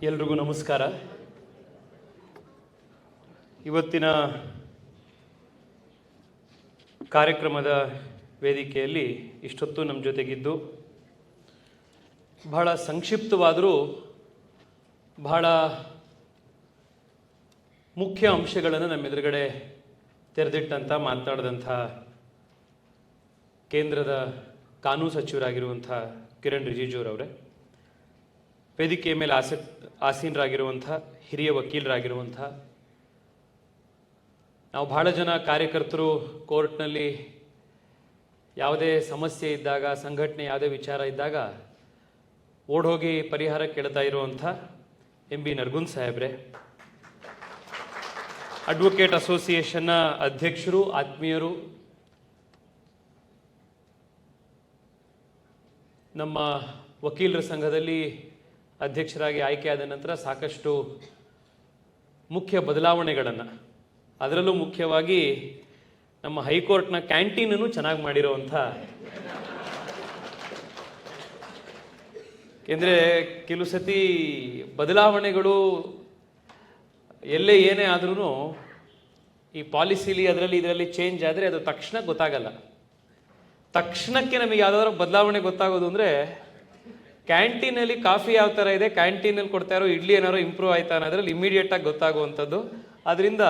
ಎಲ್ರಿಗೂ ನಮಸ್ಕಾರ. ಇವತ್ತಿನ ಕಾರ್ಯಕ್ರಮದ ವೇದಿಕೆಯಲ್ಲಿ ಇಷ್ಟೊತ್ತು ನಮ್ಮ ಜೊತೆಗಿದ್ದು ಬಹಳ ಸಂಕ್ಷಿಪ್ತವಾದರೂ ಬಹಳ ಮುಖ್ಯ ಅಂಶಗಳನ್ನು ನಮ್ಮೆದುರುಗಡೆ ತೆರೆದಿಟ್ಟಂಥ ಮಾತನಾಡಿದಂಥ ಕೇಂದ್ರದ ಕಾನೂನು ಸಚಿವರಾಗಿರುವಂಥ ಕಿರಣ್ ರಿಜಿಜುರವರೇ, ವೇದಿಕೆಯ ಮೇಲೆ ಆಸೀನರಾಗಿರುವಂಥ ಹಿರಿಯ ವಕೀಲರಾಗಿರುವಂಥ, ನಾವು ಬಹಳ ಜನ ಕಾರ್ಯಕರ್ತರು ಕೋರ್ಟ್ನಲ್ಲಿ ಯಾವುದೇ ಸಮಸ್ಯೆ ಇದ್ದಾಗ, ಸಂಘಟನೆ ಯಾವುದೇ ವಿಚಾರ ಇದ್ದಾಗ ಓಡೋಗಿ ಪರಿಹಾರ ಕೇಳ್ತಾ ಇರುವಂಥ MB ನರಗುಂದ್ ಸಾಹೇಬ್ರೆ, ಅಡ್ವೊಕೇಟ್ ಅಸೋಸಿಯೇಷನ್ನ ಅಧ್ಯಕ್ಷರು, ಆತ್ಮೀಯರು, ನಮ್ಮ ವಕೀಲರ ಸಂಘದಲ್ಲಿ ಅಧ್ಯಕ್ಷರಾಗಿ ಆಯ್ಕೆಯಾದ ನಂತರ ಸಾಕಷ್ಟು ಮುಖ್ಯ ಬದಲಾವಣೆಗಳನ್ನು, ಅದರಲ್ಲೂ ಮುಖ್ಯವಾಗಿ ನಮ್ಮ ಹೈಕೋರ್ಟ್ನ ಕ್ಯಾಂಟೀನನ್ನು ಚೆನ್ನಾಗಿ ಮಾಡಿರೋವಂಥ, ಏಕೆಂದರೆ ಕೆಲವು ಸತಿ ಬದಲಾವಣೆಗಳು ಎಲ್ಲೇ ಏನೇ ಆದ್ರೂ ಈ ಪಾಲಿಸಿಲಿ ಇದರಲ್ಲಿ ಚೇಂಜ್ ಆದರೆ ಅದು ತಕ್ಷಣ ಗೊತ್ತಾಗಲ್ಲ. ತಕ್ಷಣಕ್ಕೆ ನಮಗೆ ಯಾವುದಾದ್ರೂ ಬದಲಾವಣೆ ಗೊತ್ತಾಗೋದು ಅಂದರೆ ಕ್ಯಾಂಟೀನಲ್ಲಿ ಕಾಫಿ ಯಾವ ಥರ ಇದೆ, ಕ್ಯಾಂಟೀನಲ್ಲಿ ಕೊಡ್ತಾ ಇರೋ ಇಡ್ಲಿ ಏನಾದ್ರು ಇಂಪ್ರೂವ್ ಆಯ್ತಾ ಅನ್ನೋದ್ರಲ್ಲಿ ಇಮಿಡಿಯೇಟಾಗಿ ಗೊತ್ತಾಗುವಂಥದ್ದು. ಅದರಿಂದ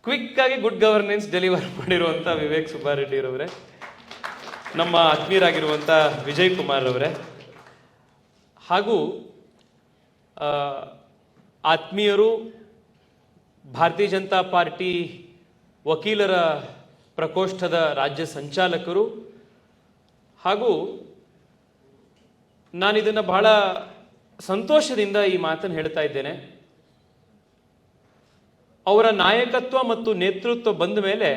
ಕ್ವಿಕ್ಕಾಗಿ ಗುಡ್ ಗವರ್ನೆನ್ಸ್ ಡೆಲಿವರ್ ಮಾಡಿರುವಂಥ ವಿವೇಕ್ ಸುಬ್ಬಾರೆಡ್ಡಿರವರೇ, ನಮ್ಮ ಆತ್ಮೀಯರಾಗಿರುವಂಥ ವಿಜಯ್ ಕುಮಾರ್ ಅವರೇ, ಹಾಗೂ ಆತ್ಮೀಯರು, ಭಾರತೀಯ ಜನತಾ ಪಾರ್ಟಿ ವಕೀಲರ ಪ್ರಕೋಷ್ಠದ ರಾಜ್ಯ ಸಂಚಾಲಕರು, ಹಾಗೂ ನಾನಿದನ್ನು ಬಹಳ ಸಂತೋಷದಿಂದ ಈ ಮಾತನ್ನು ಹೇಳ್ತಾ ಇದ್ದೇನೆ. ಅವರ ನಾಯಕತ್ವ ಮತ್ತು ನೇತೃತ್ವ ಬಂದ ಮೇಲೆ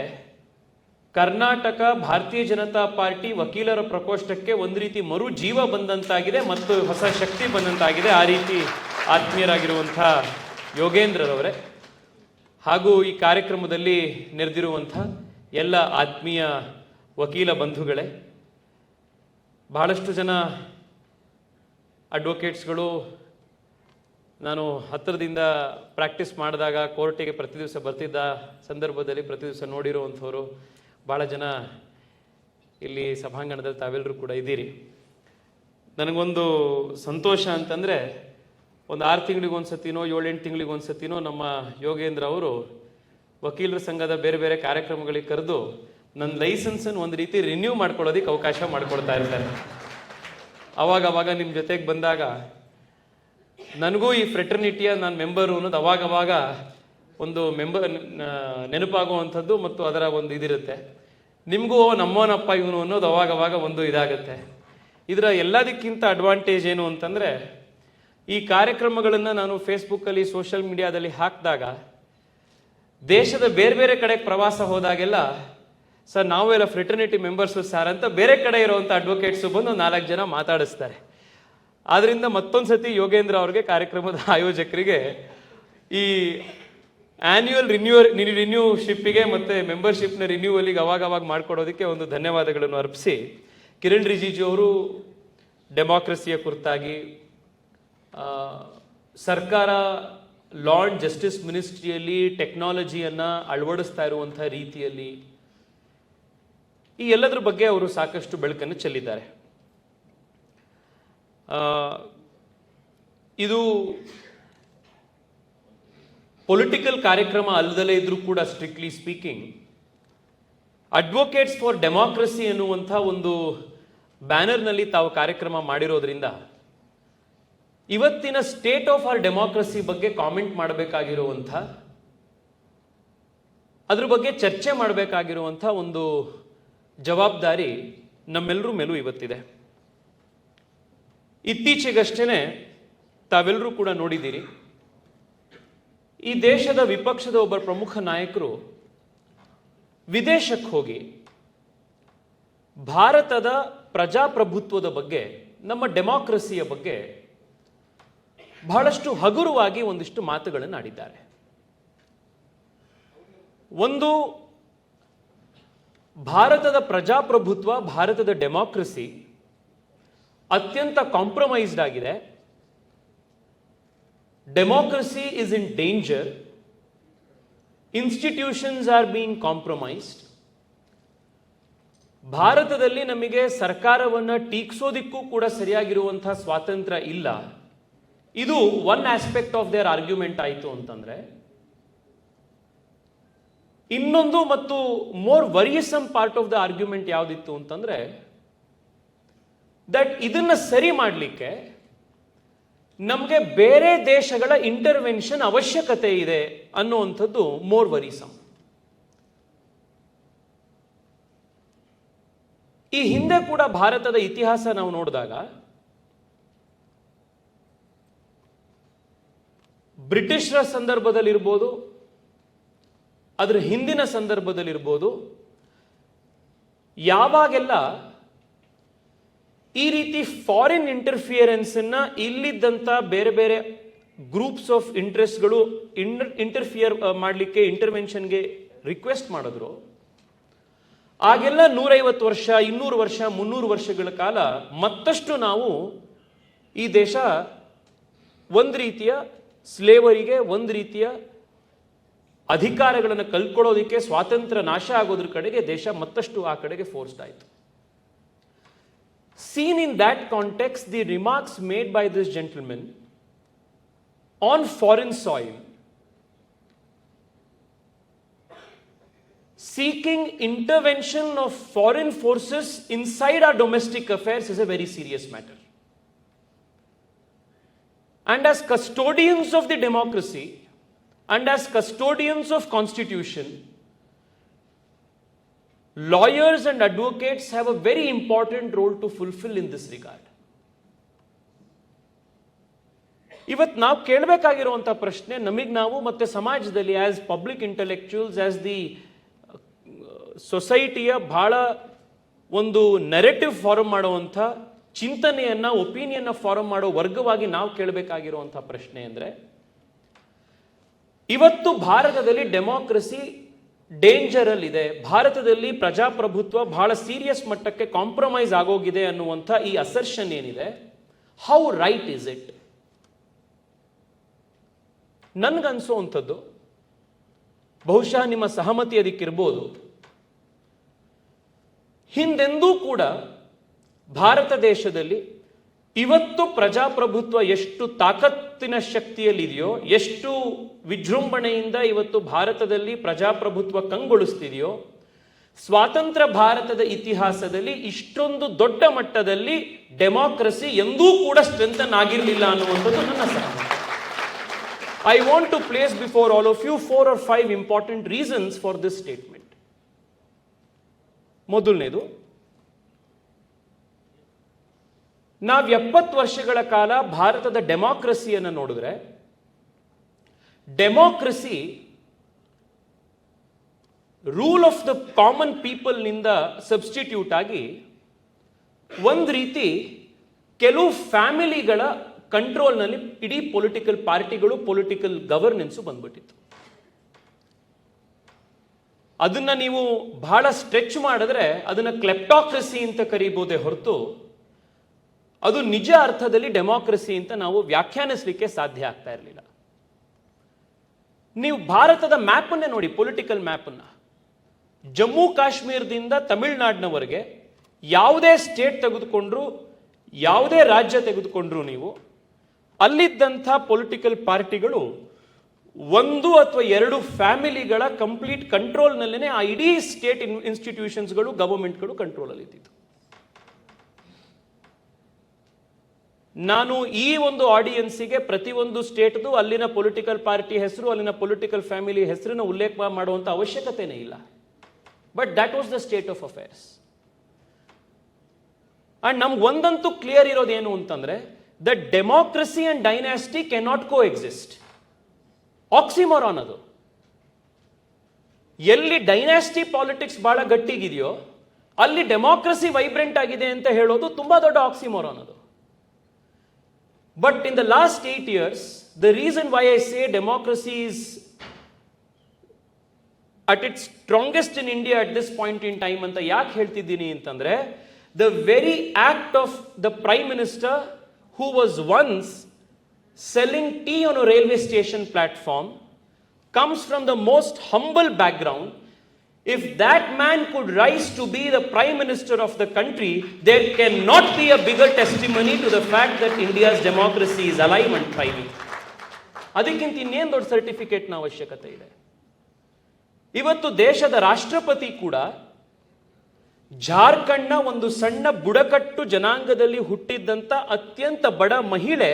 ಕರ್ನಾಟಕ ಭಾರತೀಯ ಜನತಾ ಪಾರ್ಟಿ ವಕೀಲರ ಪ್ರಕೋಷ್ಠಕ್ಕೆ ಒಂದು ರೀತಿ ಮರು ಜೀವ ಬಂದಂತಾಗಿದೆ ಮತ್ತು ಹೊಸ ಶಕ್ತಿ ಬಂದಂತಾಗಿದೆ. ಆ ರೀತಿ ಆತ್ಮೀಯರಾಗಿರುವಂಥ ಯೋಗೇಂದ್ರರವರೇ, ಹಾಗೂ ಈ ಕಾರ್ಯಕ್ರಮದಲ್ಲಿ ನೆರೆದಿರುವಂಥ ಎಲ್ಲ ಆತ್ಮೀಯ ವಕೀಲ ಬಂಧುಗಳೇ, ಬಹಳಷ್ಟು ಜನ ಅಡ್ವೊಕೇಟ್ಸ್ಗಳು ನಾನು ಹತ್ತಿರದಿಂದ ಪ್ರಾಕ್ಟೀಸ್ ಮಾಡಿದಾಗ ಕೋರ್ಟಿಗೆ ಪ್ರತಿ ದಿವಸ ಬರ್ತಿದ್ದ ಸಂದರ್ಭದಲ್ಲಿ ಪ್ರತಿ ದಿವಸ ನೋಡಿರುವಂಥವರು ಭಾಳ ಜನ ಇಲ್ಲಿ ಸಭಾಂಗಣದಲ್ಲಿ ತಾವೆಲ್ಲರೂ ಕೂಡ ಇದ್ದೀರಿ. ನನಗೊಂದು ಸಂತೋಷ ಅಂತಂದರೆ, ಒಂದು 6 ತಿಂಗಳಿಗೆ ಒಂದು ಸತಿನೋ 7-8 ತಿಂಗಳಿಗೆ ಒಂದು ಸತಿನೋ ನಮ್ಮ ಯೋಗೇಂದ್ರ ಅವರು ವಕೀಲರ ಸಂಘದ ಬೇರೆ ಬೇರೆ ಕಾರ್ಯಕ್ರಮಗಳಿಗೆ ಕರೆದು ನನ್ನ ಲೈಸೆನ್ಸನ್ನು ಒಂದು ರೀತಿ ರಿನ್ಯೂ ಮಾಡ್ಕೊಳ್ಳೋದಕ್ಕೆ ಅವಕಾಶ ಮಾಡಿಕೊಡ್ತಾ ಇರ್ತಾರೆ. ಅವಾಗವಾಗ ನಿಮ್ಮ ಜೊತೆಗೆ ಬಂದಾಗ ನನಗೂ ಈ ಫ್ರೆಟರ್ನಿಟಿಯ ನಾನು ಮೆಂಬರು ಅನ್ನೋದು ಅವಾಗವಾಗ ಒಂದು ನೆನಪಾಗುವಂಥದ್ದು ಮತ್ತು ಅದರ ಒಂದು ಇದಿರುತ್ತೆ. ನಿಮಗೂ ನಮ್ಮವನಪ್ಪ ಇವನು ಅನ್ನೋದು ಅವಾಗವಾಗ ಒಂದು ಇದಾಗುತ್ತೆ. ಇದರ ಎಲ್ಲದಕ್ಕಿಂತ ಅಡ್ವಾಂಟೇಜ್ ಏನು ಅಂತಂದರೆ, ಈ ಕಾರ್ಯಕ್ರಮಗಳನ್ನು ನಾನು ಫೇಸ್ಬುಕ್ಕಲ್ಲಿ, ಸೋಷಿಯಲ್ ಮೀಡಿಯಾದಲ್ಲಿ ಹಾಕಿದಾಗ ದೇಶದ ಬೇರೆ ಬೇರೆ ಕಡೆಗೆ ಪ್ರವಾಸ ಹೋದಾಗೆಲ್ಲ, ಸರ್ ನಾವೆಲ್ಲ ಫ್ರೆಟರ್ನಿಟಿ ಮೆಂಬರ್ಸು ಸರ್ ಅಂತ ಬೇರೆ ಕಡೆ ಇರುವಂಥ ಅಡ್ವೊಕೇಟ್ಸು ಬಂದು 4 ಜನ ಮಾತಾಡಿಸ್ತಾರೆ. ಆದ್ದರಿಂದ ಮತ್ತೊಂದು ಸತಿ ಯೋಗೇಂದ್ರ ಅವ್ರಿಗೆ, ಕಾರ್ಯಕ್ರಮದ ಆಯೋಜಕರಿಗೆ, ಈ ಆ್ಯನ್ಯುವಲ್ ರಿನ್ಯೂಶಿಪ್ಪಿಗೆ ಮತ್ತು ಮೆಂಬರ್ಶಿಪ್ನ ರಿನ್ಯೂವಲಿಗೆ ಅವಾಗವಾಗ ಮಾಡಿಕೊಡೋದಕ್ಕೆ ಒಂದು ಧನ್ಯವಾದಗಳನ್ನು ಅರ್ಪಿಸಿ, ಕಿರಣ್ ರಿಜಿಜು ಅವರು ಡೆಮಾಕ್ರಸಿಯ ಕುರಿತಾಗಿ, ಸರ್ಕಾರ ಲಾ ಆ್ಯಂಡ್ ಜಸ್ಟಿಸ್ ಮಿನಿಸ್ಟ್ರಿಯಲ್ಲಿ ಟೆಕ್ನಾಲಜಿಯನ್ನು ಅಳವಡಿಸ್ತಾ ಇರುವಂಥ ರೀತಿಯಲ್ಲಿ, ಈ ಎಲ್ಲದರ ಬಗ್ಗೆ ಅವರು ಸಾಕಷ್ಟು ಬೆಳಕನ್ನು ಚೆಲ್ಲಿದ್ದಾರೆ. ಇದು ಪೊಲಿಟಿಕಲ್ ಕಾರ್ಯಕ್ರಮ ಅಲ್ಲದಲೇ ಇದ್ರೂ ಕೂಡ, strictly speaking, advocates for democracy ಎನ್ನುವಂಥ ಒಂದು ಬ್ಯಾನರ್ನಲ್ಲಿ ತಾವು ಕಾರ್ಯಕ್ರಮ ಮಾಡಿರೋದ್ರಿಂದ ಇವತ್ತಿನ ಸ್ಟೇಟ್ ಆಫ್ ಆರ್ ಡೆಮಾಕ್ರಸಿ ಬಗ್ಗೆ ಕಾಮೆಂಟ್ ಮಾಡಬೇಕಾಗಿರುವಂಥ, ಅದ್ರ ಬಗ್ಗೆ ಚರ್ಚೆ ಮಾಡಬೇಕಾಗಿರುವಂಥ ಒಂದು ಜವಾಬ್ದಾರಿ ನಮ್ಮೆಲ್ಲರ ಮೇಲೂ ಇವತ್ತಿದೆ. ಇತ್ತೀಚೆಗಷ್ಟೇ ತಾವೆಲ್ಲರೂ ಕೂಡ ನೋಡಿದ್ದೀರಿ, ಈ ದೇಶದ ವಿಪಕ್ಷದ ಒಬ್ಬ ಪ್ರಮುಖ ನಾಯಕರು ವಿದೇಶಕ್ಕೆ ಹೋಗಿ ಭಾರತದ ಪ್ರಜಾಪ್ರಭುತ್ವದ ಬಗ್ಗೆ, ನಮ್ಮ ಡೆಮಾಕ್ರಸಿಯ ಬಗ್ಗೆ ಬಹಳಷ್ಟು ಹಗುರವಾಗಿ ಒಂದಿಷ್ಟು ಮಾತುಗಳನ್ನು ಆಡಿದ್ದಾರೆ. ಒಂದು, ಭಾರತದ ಪ್ರಜಾಪ್ರಭುತ್ವ, ಭಾರತದ ಡೆಮಾಕ್ರಸಿ ಅತ್ಯಂತ ಕಾಂಪ್ರಮೈಸ್ಡ್ ಆಗಿದೆ. democracy is in danger, institutions are being compromised. ಭಾರತದಲ್ಲಿ ನಮಗೆ ಸರ್ಕಾರವನ್ನು ಟೀಕಿಸೋದಿಕ್ಕೂ ಕೂಡ ಸರಿಯಾಗಿರುವಂತಹ ಸ್ವಾತಂತ್ರ್ಯ ಇಲ್ಲ. ಇದು one aspect of their argument ಆಯಿತು ಅಂತಂದ್ರೆ, ಇನ್ನೊಂದು ಮತ್ತು more worrisome part of the argument ಯಾವುದಿತ್ತು ಅಂತಂದ್ರೆ, ದಟ್ ಇದನ್ನ ಸರಿ ಮಾಡಲಿಕ್ಕೆ ನಮಗೆ ಬೇರೆ ದೇಶಗಳ ಇಂಟರ್ವೆನ್ಷನ್ ಅವಶ್ಯಕತೆ ಇದೆ ಅನ್ನುವಂಥದ್ದು ಮೋರ್ ವರಿಸಮ್. ಈ ಹಿಂದೆ ಕೂಡ ಭಾರತದ ಇತಿಹಾಸ ನಾವು ನೋಡಿದಾಗ ಬ್ರಿಟಿಷರ ಸಂದರ್ಭದಲ್ಲಿರ್ಬೋದು, ಅದರ ಹಿಂದಿನ ಸಂದರ್ಭದಲ್ಲಿರ್ಬೋದು, ಯಾವಾಗೆಲ್ಲ ಈ ರೀತಿ ಫಾರಿನ್ ಇಂಟರ್ಫಿಯರೆನ್ಸ್ ಅನ್ನ ಇಲ್ಲಿದ್ದಂಥ ಬೇರೆ ಬೇರೆ ಗ್ರೂಪ್ಸ್ ಆಫ್ ಇಂಟ್ರೆಸ್ಟ್ಗಳು ಇಂಟರ್ಫಿಯರ್ ಮಾಡಲಿಕ್ಕೆ ಇಂಟರ್ವೆನ್ಷನ್ಗೆ ರಿಕ್ವೆಸ್ಟ್ ಮಾಡಿದ್ರು, ಆಗೆಲ್ಲ 150 ವರ್ಷ, 200 ವರ್ಷ, 300 ವರ್ಷಗಳ ಕಾಲ ಮತ್ತಷ್ಟು ನಾವು ಈ ದೇಶ ಒಂದು ರೀತಿಯ ಸ್ಲೇವರಿಗೆ, ಒಂದು ರೀತಿಯ ಅಧಿಕಾರಗಳನ್ನು ಕಲ್ಕೊಳ್ಳೋದಕ್ಕೆ, ಸ್ವಾತಂತ್ರ್ಯ ನಾಶ ಆಗೋದ್ರ ಕಡೆಗೆ ದೇಶ ಮತ್ತಷ್ಟು ಆ ಕಡೆಗೆ ಫೋರ್ಸ್ಡ್ ಆಯಿತು. Seen in that context, the remarks made by this gentleman on foreign soil, seeking intervention of foreign forces inside our domestic affairs, is a very serious matter. And as custodians of the democracy and as custodians of constitution, lawyers and advocates have a very important role to fulfill in this regard. ಇವತ್ತು ನಾವು ಕೇಳಬೇಕಾಗಿರುವಂಥ ಪ್ರಶ್ನೆ, ನಮಗೆ ನಾವು ಮತ್ತೆ ಸಮಾಜದಲ್ಲಿ as public intellectuals, as the ಸೊಸೈಟಿಯ ಬಹಳ ಒಂದು ನೆರೆಟಿವ್ ಫಾರ್ಮ್ ಮಾಡುವಂಥ ಚಿಂತನೆಯನ್ನ, ಒಪಿನಿಯನ್ನ ಫಾರ್ಮ್ ಮಾಡೋ ವರ್ಗವಾಗಿ ನಾವು ಕೇಳಬೇಕಾಗಿರುವಂಥ ಪ್ರಶ್ನೆ ಅಂದರೆ, ಇವತ್ತು ಭಾರತದಲ್ಲಿ ಡೆಮಾಕ್ರಸಿ ಡೇಂಜರ್ ಅಲ್ಲಿ ಇದೆ, ಭಾರತದಲ್ಲಿ ಪ್ರಜಾಪ್ರಭುತ್ವ ಬಹಳ ಸೀರಿಯಸ್ ಮಟ್ಟಕ್ಕೆ ಕಾಂಪ್ರಮೈಸ್ ಆಗೋಗಿದೆ ಅನ್ನುವಂಥ ಈ ಅಸರ್ಷನ್ ಏನಿದೆ, ಹೌ ರೈಟ್ ಇಸ್ ಇಟ್? ನನ್ಗನ್ಸೋವಂಥದ್ದು, ಬಹುಶಃ ನಿಮ್ಮ ಸಹಮತಿ ಅದಕ್ಕಿರ್ಬೋದು, ಹಿಂದೆಂದೂ ಕೂಡ ಭಾರತ ದೇಶದಲ್ಲಿ ಇವತ್ತು ಪ್ರಜಾಪ್ರಭುತ್ವ ಎಷ್ಟು ತಾಕತ್ತಿನ ಶಕ್ತಿಯಲ್ಲಿದೆಯೋ, ಎಷ್ಟು ವಿಜೃಂಭಣೆಯಿಂದ ಇವತ್ತು ಭಾರತದಲ್ಲಿ ಪ್ರಜಾಪ್ರಭುತ್ವ ಕಂಗೊಳಿಸ್ತಿದೆಯೋ, ಸ್ವಾತಂತ್ರ್ಯ ಭಾರತದ ಇತಿಹಾಸದಲ್ಲಿ ಇಷ್ಟೊಂದು ದೊಡ್ಡ ಮಟ್ಟದಲ್ಲಿ ಡೆಮಾಕ್ರಸಿ ಎಂದೂ ಕೂಡ ಸ್ಟ್ರೆಂಥನ್ ಆಗಿರಲಿಲ್ಲ ಅನ್ನುವಂಥದ್ದು ನನ್ನ ಸಹಮತ. I want to place before all of you 4 or 5 important reasons for this statement. ಮೊದಲನೇದು, ನಾವು 70 ವರ್ಷಗಳ ಕಾಲ ಭಾರತದ ಡೆಮಾಕ್ರಸಿಯನ್ನು ನೋಡಿದ್ರೆ, democracy rule of the common people ನಿಂದ ಸಬ್ಸ್ಟಿಟ್ಯೂಟ್ ಆಗಿ ಒಂದು ರೀತಿ ಕೆಲವು ಫ್ಯಾಮಿಲಿಗಳ ಕಂಟ್ರೋಲ್ನಲ್ಲಿ ಇಡೀ ಪೊಲಿಟಿಕಲ್ ಪಾರ್ಟಿಗಳು, ಪೊಲಿಟಿಕಲ್ ಗವರ್ನೆನ್ಸ್ ಬಂದ್ಬಿಟ್ಟಿತ್ತು. ಅದನ್ನ ನೀವು ಬಹಳ ಸ್ಟ್ರೆಚ್ ಮಾಡಿದ್ರೆ ಅದನ್ನ ಕ್ಲೆಪ್ಟಾಕ್ರಸಿ ಅಂತ ಕರೀಬಹುದೇ ಹೊರತು ಅದು ನಿಜ ಅರ್ಥದಲ್ಲಿ ಡೆಮಾಕ್ರಸಿ ಅಂತ ನಾವು ವ್ಯಾಖ್ಯಾನಿಸಲಿಕ್ಕೆ ಸಾಧ್ಯ ಆಗ್ತಾ ಇರಲಿಲ್ಲ. ನೀವು ಭಾರತದ ಮ್ಯಾಪ್ ಅನ್ನೇ ನೋಡಿ, ಪೊಲಿಟಿಕಲ್ ಮ್ಯಾಪ್ ಅನ್ನ, ಜಮ್ಮು ಕಾಶ್ಮೀರದಿಂದ ತಮಿಳುನಾಡಿನವರೆಗೆ ಯಾವುದೇ ಸ್ಟೇಟ್ ತೆಗೆದುಕೊಂಡ್ರು, ಯಾವುದೇ ರಾಜ್ಯ ತೆಗೆದುಕೊಂಡ್ರು, ನೀವು ಅಲ್ಲಿದ್ದಂಥ ಪೊಲಿಟಿಕಲ್ ಪಾರ್ಟಿಗಳು 1 ಅಥವಾ 2 ಫ್ಯಾಮಿಲಿಗಳ ಕಂಪ್ಲೀಟ್ ಕಂಟ್ರೋಲ್ನಲ್ಲೇ ಆ ಇಡೀ ಸ್ಟೇಟ್ ಇನ್ಸ್ಟಿಟ್ಯೂಷನ್ಸ್ಗಳು, ಗವರ್ಮೆಂಟ್ಗಳು ಕಂಟ್ರೋಲಲ್ಲಿ ಇದ್ದಿತ್ತು. ನಾನು ಈ ಒಂದು ಆಡಿಯನ್ಸಿಗೆ ಪ್ರತಿಯೊಂದು ಸ್ಟೇಟ್ದು ಅಲ್ಲಿನ ಪೊಲಿಟಿಕಲ್ ಪಾರ್ಟಿ ಹೆಸರು, ಅಲ್ಲಿನ ಪೊಲಿಟಿಕಲ್ ಫ್ಯಾಮಿಲಿ ಹೆಸರನ್ನು ಉಲ್ಲೇಖ ಮಾಡುವಂಥ ಅವಶ್ಯಕತೆನೇ ಇಲ್ಲ. But that was the state of affairs. And ನಮ್ಗೆ ಒಂದಂತೂ ಕ್ಲಿಯರ್ ಇರೋದೇನು ಅಂತಂದ್ರೆ, the democracy and dynasty can not coexist. Oxymoron ಅದು. ಎಲ್ಲಿ ಡೈನಾಸ್ಟಿ ಪಾಲಿಟಿಕ್ಸ್ ಬಹಳ ಗಟ್ಟಿಗಿದೆಯೋ ಅಲ್ಲಿ ಡೆಮಾಕ್ರಸಿ ವೈಬ್ರೆಂಟ್ ಆಗಿದೆ ಅಂತ ಹೇಳೋದು ತುಂಬಾ ದೊಡ್ಡ ಆಕ್ಸಿಮೋರಾನ್ ಅದು. But in the last 8 years, the reason why I say democracy is at its strongest in India at this point in time anta yak heltiddini antandre, the very act of the Prime Minister who was once selling tea on a railway station platform, comes from the most humble background. If that man could rise to be the Prime Minister of the country, there cannot be a bigger testimony to the fact that India's democracy is alive and thriving. ಅದಕ್ಕಿಂತ ಇನ್ನೇನು ದೊಡ್ಡ ಸರ್ಟಿಫಿಕೇಟ್ನ ಅವಶ್ಯಕತೆ ಇದೆ? ಇವತ್ತು ದೇಶದ ರಾಷ್ಟ್ರಪತಿ ಕೂಡ ಜಾರ್ಖಂಡ್ನ ಒಂದು ಸಣ್ಣ ಬುಡಕಟ್ಟು ಜನಾಂಗದಲ್ಲಿ ಹುಟ್ಟಿದ್ದಂಥ ಅತ್ಯಂತ ಬಡ ಮಹಿಳೆ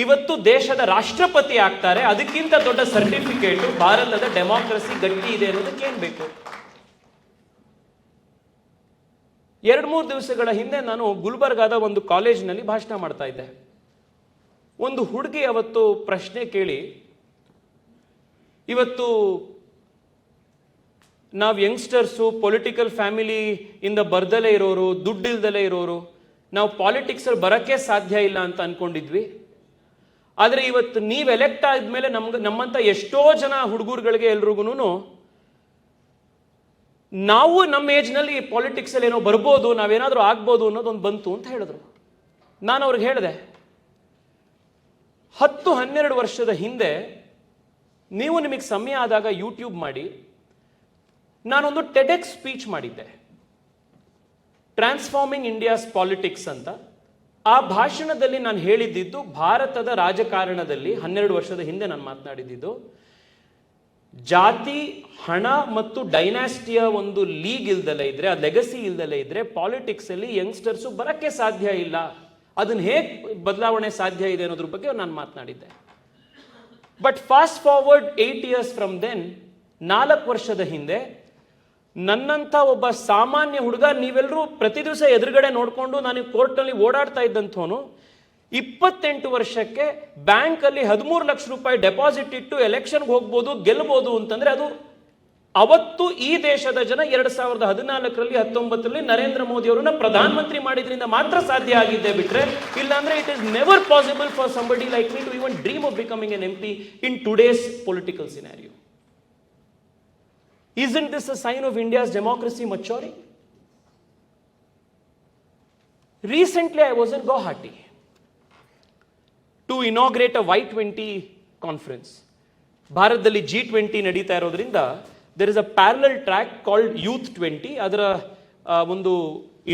ಇವತ್ತು ದೇಶದ ರಾಷ್ಟ್ರಪತಿ ಆಗ್ತಾರೆ. ಅದಕ್ಕಿಂತ ದೊಡ್ಡ ಸರ್ಟಿಫಿಕೇಟ್ ಭಾರತದ ಡೆಮಾಕ್ರಸಿ ಗಟ್ಟಿ ಇದೆ ಅನ್ನೋದಕ್ಕೆ ಏನ್ ಬೇಕು? 2-3 ದಿವಸಗಳ ಹಿಂದೆ ನಾನು ಗುಲ್ಬರ್ಗಾದ ಒಂದು ಕಾಲೇಜಿನಲ್ಲಿ ಭಾಷಣ ಮಾಡ್ತಾ ಇದ್ದೆ. ಒಂದು ಹುಡುಗಿ ಅವತ್ತು ಪ್ರಶ್ನೆ ಕೇಳಿ, ಇವತ್ತು ನಾವು ಯಂಗ್ಸ್ಟರ್ಸು ಪೊಲಿಟಿಕಲ್ ಫ್ಯಾಮಿಲಿ ಇಂದ ಬರ್ದಲೇ ಇರೋರು, ದುಡ್ಡಿಲ್ದಲೇ ಇರೋರು, ನಾವು ಪಾಲಿಟಿಕ್ಸ್ ಅಲ್ಲಿ ಬರಕ್ಕೆ ಸಾಧ್ಯ ಇಲ್ಲ ಅಂತ ಅನ್ಕೊಂಡಿದ್ವಿ. ಆದರೆ ಇವತ್ತು ನೀವು ಎಲೆಕ್ಟ್ ಆದ್ಮೇಲೆ ನಮ್ಮಂತ ಎಷ್ಟೋ ಜನ ಹುಡುಗರುಗಳಿಗೆ ಎಲ್ರಿಗೂ ನಾವು ನಮ್ಮ ಏಜ್ನಲ್ಲಿ ಪಾಲಿಟಿಕ್ಸ್ ಅಲ್ಲಿ ಏನೋ ಬರ್ಬೋದು, ನಾವೇನಾದ್ರೂ ಆಗ್ಬೋದು ಅನ್ನೋದೊಂದು ಬಂತು ಅಂತ ಹೇಳಿದ್ರು. ನಾನು ಅವ್ರಿಗೆ ಹೇಳಿದೆ, 10-12 ವರ್ಷದ ಹಿಂದೆ ನೀವು ನಿಮಗೆ ಸಮಯ ಆದಾಗ ಯೂಟ್ಯೂಬ್ ಮಾಡಿ, ನಾನೊಂದು ಟೆಡೆಕ್ಸ್ ಸ್ಪೀಚ್ ಮಾಡಿದ್ದೆ, ಟ್ರಾನ್ಸ್ಫಾರ್ಮಿಂಗ್ ಇಂಡಿಯಾಸ್ ಪಾಲಿಟಿಕ್ಸ್ ಅಂತ. ಆ ಭಾಷಣದಲ್ಲಿ ನಾನು ಹೇಳಿದ್ದು ಭಾರತದ ರಾಜಕಾರಣದಲ್ಲಿ 12 ವರ್ಷದ ಹಿಂದೆ ನಾನು ಮಾತನಾಡಿದ್ದು, ಜಾತಿ, ಹಣ ಮತ್ತು ಡೈನಾಸ್ಟಿಯ ಒಂದು ಲೀಗ್ ಇಲ್ದಲೇ ಇದ್ರೆ, ಆ ಲೆಗಸಿ ಇಲ್ದಲೇ ಇದ್ರೆ ಪಾಲಿಟಿಕ್ಸ್ ಅಲ್ಲಿ ಯಂಗ್ಸ್ಟರ್ಸು ಬರಕ್ಕೆ ಸಾಧ್ಯ ಇಲ್ಲ. ಅದನ್ನ ಹೇಗೆ ಬದಲಾವಣೆ ಸಾಧ್ಯ ಇದೆ ಅನ್ನೋದ್ರ ಬಗ್ಗೆ ನಾನು ಮಾತನಾಡಿದ್ದೆ. But fast forward 8 years from then, 4 ವರ್ಷದ ಹಿಂದೆ ನನ್ನಂಥ ಒಬ್ಬ ಸಾಮಾನ್ಯ ಹುಡುಗ, ನೀವೆಲ್ಲರೂ ಪ್ರತಿ ದಿವಸ ಎದುರುಗಡೆ ನೋಡ್ಕೊಂಡು ನಾನು ಕೋರ್ಟ್ನಲ್ಲಿ ಓಡಾಡ್ತಾ ಇದ್ದಂಥವನು, 28 ವರ್ಷಕ್ಕೆ ಬ್ಯಾಂಕ್ ಅಲ್ಲಿ 13 ಲಕ್ಷ ರೂಪಾಯಿ ಡೆಪಾಸಿಟ್ ಇಟ್ಟು ಎಲೆಕ್ಷನ್ಗೆ ಹೋಗ್ಬೋದು, ಗೆಲ್ಲಬಹುದು ಅಂತಂದ್ರೆ ಅದು ಅವತ್ತು ಈ ದೇಶದ ಜನ 2014ರಲ್ಲಿ 19ರಲ್ಲಿ ನರೇಂದ್ರ ಮೋದಿ ಅವರನ್ನ ಪ್ರಧಾನಮಂತ್ರಿ ಮಾಡಿದ್ರಿಂದ ಮಾತ್ರ ಸಾಧ್ಯ ಆಗಿದ್ದೆ ಬಿಟ್ರೆ, ಇಲ್ಲಾಂದ್ರೆ it is never possible for somebody like me to even dream of becoming an MP in today's political scenario. Isn't this a sign of India's democracy maturing? Recently, I was in Guwahati to inaugurate a Y20 conference. ಭಾರತದಲ್ಲಿ G20 ನಡೀತಾ ಇರೋದ್ರಿಂದ there is a parallel track called Youth 20. ಅದರ ಒಂದು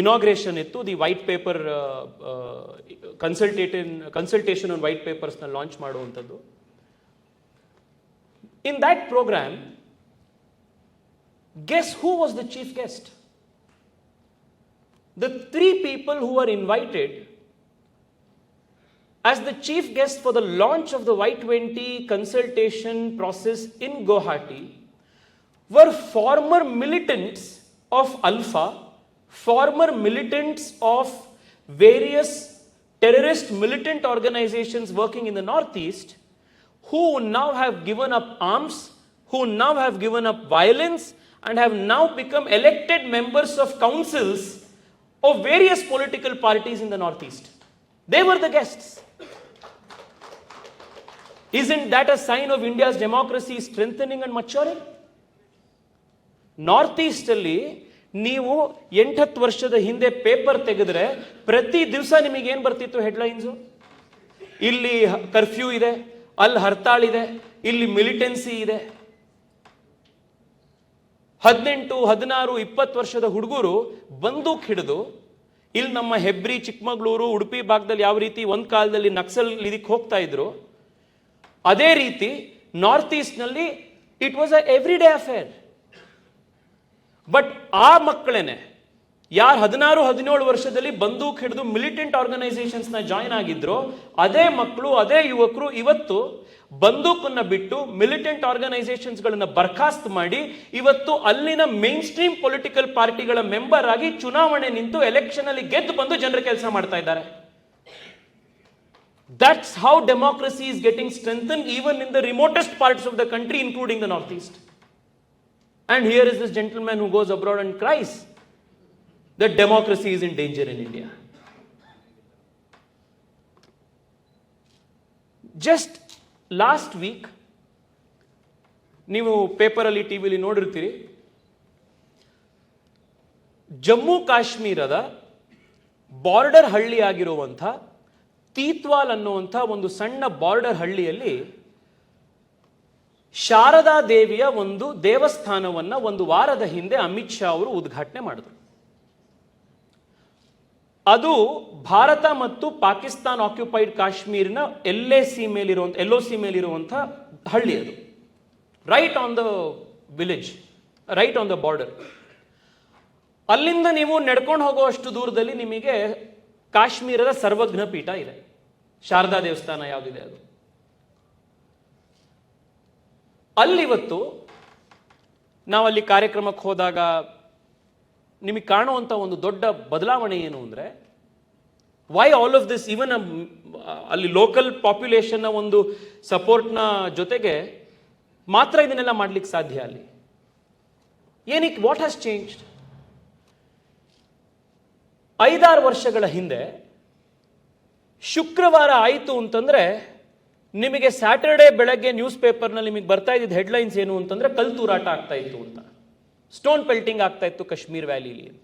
inauguration ಇತ್ತು. The white paper consultation on white papers ನ launch ಮಾಡುವಂಥದ್ದು. In that program, guess who was the chief guest? The 3 people who were invited as the chief guest for the launch of the Y20 consultation process in Guwahati were former militants of Alpha, former militants of various terrorist militant organizations working in the Northeast, who now have given up arms, who now have given up violence, and have now become elected members of councils of various political parties in the Northeast. They were the guests. Isn't that a sign of India's democracy strengthening and maturing? Northeast ಅಲ್ಲಿ ನೀವು 8-10 ವರ್ಷದ ಹಿಂದೆ paper ತೆಗೆದ್ರೆ ಪ್ರತಿ ದಿವಸ ನಿಮಗೆ ಏನ್ ಬರ್ತಿತ್ತು ಹೆಡ್ಲೈನ್ಸು? ಇಲ್ಲಿ ಕರ್ಫ್ಯೂ ಇದೆ, ಅಲ್ಲಿ ಹರ್ತಾಳ್ ಇದೆ, ಇಲ್ಲಿ ಮಿಲಿಟೆನ್ಸಿ ಇದೆ. 18, 16, 20 ವರ್ಷದ ಹುಡುಗರು ಬಂದೂಕ್ ಹಿಡಿದು ಇಲ್ಲಿ ನಮ್ಮ ಹೆಬ್ರಿ, ಚಿಕ್ಕಮಗಳೂರು, ಉಡುಪಿ ಭಾಗದಲ್ಲಿ ಯಾವ ರೀತಿ ಒಂದ್ ಕಾಲದಲ್ಲಿ ನಕ್ಸಲ್ ಇದಕ್ಕೆ ಹೋಗ್ತಾ ಇದ್ರು, ಅದೇ ರೀತಿ ನಾರ್ತ್ ಈಸ್ಟ್ ನಲ್ಲಿ it was a every day affair. But ಆ ಮಕ್ಕಳೇನೆ ಯಾರು 16, 17 ವರ್ಷದಲ್ಲಿ ಬಂದೂಕ್ ಹಿಡಿದು ಮಿಲಿಟೆಂಟ್ ಆರ್ಗನೈಸೇಷನ್ಸ್ ನ ಜಾಯಿನ್ ಆಗಿದ್ರು, ಅದೇ ಮಕ್ಕಳು, ಅದೇ ಯುವಕರು ಇವತ್ತು ಬಂದೂಕನ್ನ ಬಿಟ್ಟು ಮಿಲಿಟೆಂಟ್ ಆರ್ಗನೈಸೇಷನ್ಸ್ ಗಳನ್ನ ಬರ್ಖಾಸ್ತ್ ಮಾಡಿ ಇವತ್ತು ಅಲ್ಲಿನ ಮೇನ್ ಸ್ಟ್ರೀಮ್ ಪೊಲಿಟಿಕಲ್ ಪಾರ್ಟಿಗಳ ಮೆಂಬರ್ ಆಗಿ ಚುನಾವಣೆ ನಿಂತು ಎಲೆಕ್ಷನ್ ಅಲ್ಲಿ ಗೆದ್ದು ಬಂದು ಜನರ ಕೆಲಸ ಮಾಡ್ತಾ ಇದ್ದಾರೆ. That's how democracy is getting strengthened even in the remotest parts of the country, including the Northeast. And here is this gentleman who goes abroad and cries that democracy is in danger in India. Just last week, ನೀವು ಪೇಪರಲ್ಲಿ, ಟಿವಿಲಿ ನೋಡಿರ್ತೀರಿ, ಜಮ್ಮು ಕಾಶ್ಮೀರದ border ಹಳ್ಳಿ ಆಗಿರುವಂಥ ತೀತ್ವಾಲ್ ಅನ್ನುವಂಥ ಒಂದು ಸಣ್ಣ border ಹಳ್ಳಿಯಲ್ಲಿ ಶಾರದಾ ದೇವಿಯ ಒಂದು ದೇವಸ್ಥಾನವನ್ನ ಒಂದು ವಾರದ ಹಿಂದೆ ಅಮಿತ್ ಶಾ ಅವರು ಉದ್ಘಾಟನೆ ಮಾಡಿದ್ರು. ಅದು ಭಾರತ ಮತ್ತು ಪಾಕಿಸ್ತಾನ್ ಆಕ್ಯುಪೈಡ್ ಕಾಶ್ಮೀರಿನ ಎಲ್ ಒ ಸಿ ಮೇಲಿರುವಂಥ ಹಳ್ಳಿ. ಅದು right on the village, right on the border. ಅಲ್ಲಿಂದ ನೀವು ನಡ್ಕೊಂಡು ಹೋಗುವಷ್ಟು ದೂರದಲ್ಲಿ ನಿಮಗೆ ಕಾಶ್ಮೀರದ ಸರ್ವಜ್ಞ ಪೀಠ ಇದೆ, ಶಾರದಾ ದೇವಸ್ಥಾನ ಯಾವುದಿದೆ ಅದು. ಅಲ್ಲಿವತ್ತು ನಾವಲ್ಲಿ ಕಾರ್ಯಕ್ರಮಕ್ಕೆ ಹೋದಾಗ ನಿಮಗೆ ಕಾಣುವಂಥ ಒಂದು ದೊಡ್ಡ ಬದಲಾವಣೆ ಏನು ಅಂದರೆ, why all of this, even ಅಲ್ಲಿ ಲೋಕಲ್ ಪಾಪ್ಯುಲೇಷನ್ನ ಒಂದು ಸಪೋರ್ಟ್ನ ಜೊತೆಗೆ ಮಾತ್ರ ಇದನ್ನೆಲ್ಲ ಮಾಡ್ಲಿಕ್ಕೆ ಸಾಧ್ಯ. ಅಲ್ಲಿ ಏನಕ್ಕೆ, ವಾಟ್ ಹ್ಯಾಸ್ ಚೇಂಜ್ಡ್? 5-6 ವರ್ಷಗಳ ಹಿಂದೆ ಶುಕ್ರವಾರ ಆಯಿತು ಅಂತಂದ್ರೆ ನಿಮಗೆ ಸ್ಯಾಟರ್ಡೆ ಬೆಳಗ್ಗೆ ನ್ಯೂಸ್ ಪೇಪರ್ನಲ್ಲಿ ನಿಮಗೆ ಬರ್ತಾ ಇದ್ದಿದ್ದ ಹೆಡ್ಲೈನ್ಸ್ ಏನು ಅಂತಂದ್ರೆ ಕಲ್ತೂರಾಟ ಆಗ್ತಾ ಇತ್ತು ಅಂತ, ಸ್ಟೋನ್ ಪೆಲ್ಟಿಂಗ್ ಆಗ್ತಾ ಇತ್ತು ಕಾಶ್ಮೀರ್ ವ್ಯಾಲಿಲಿ ಅಂತ.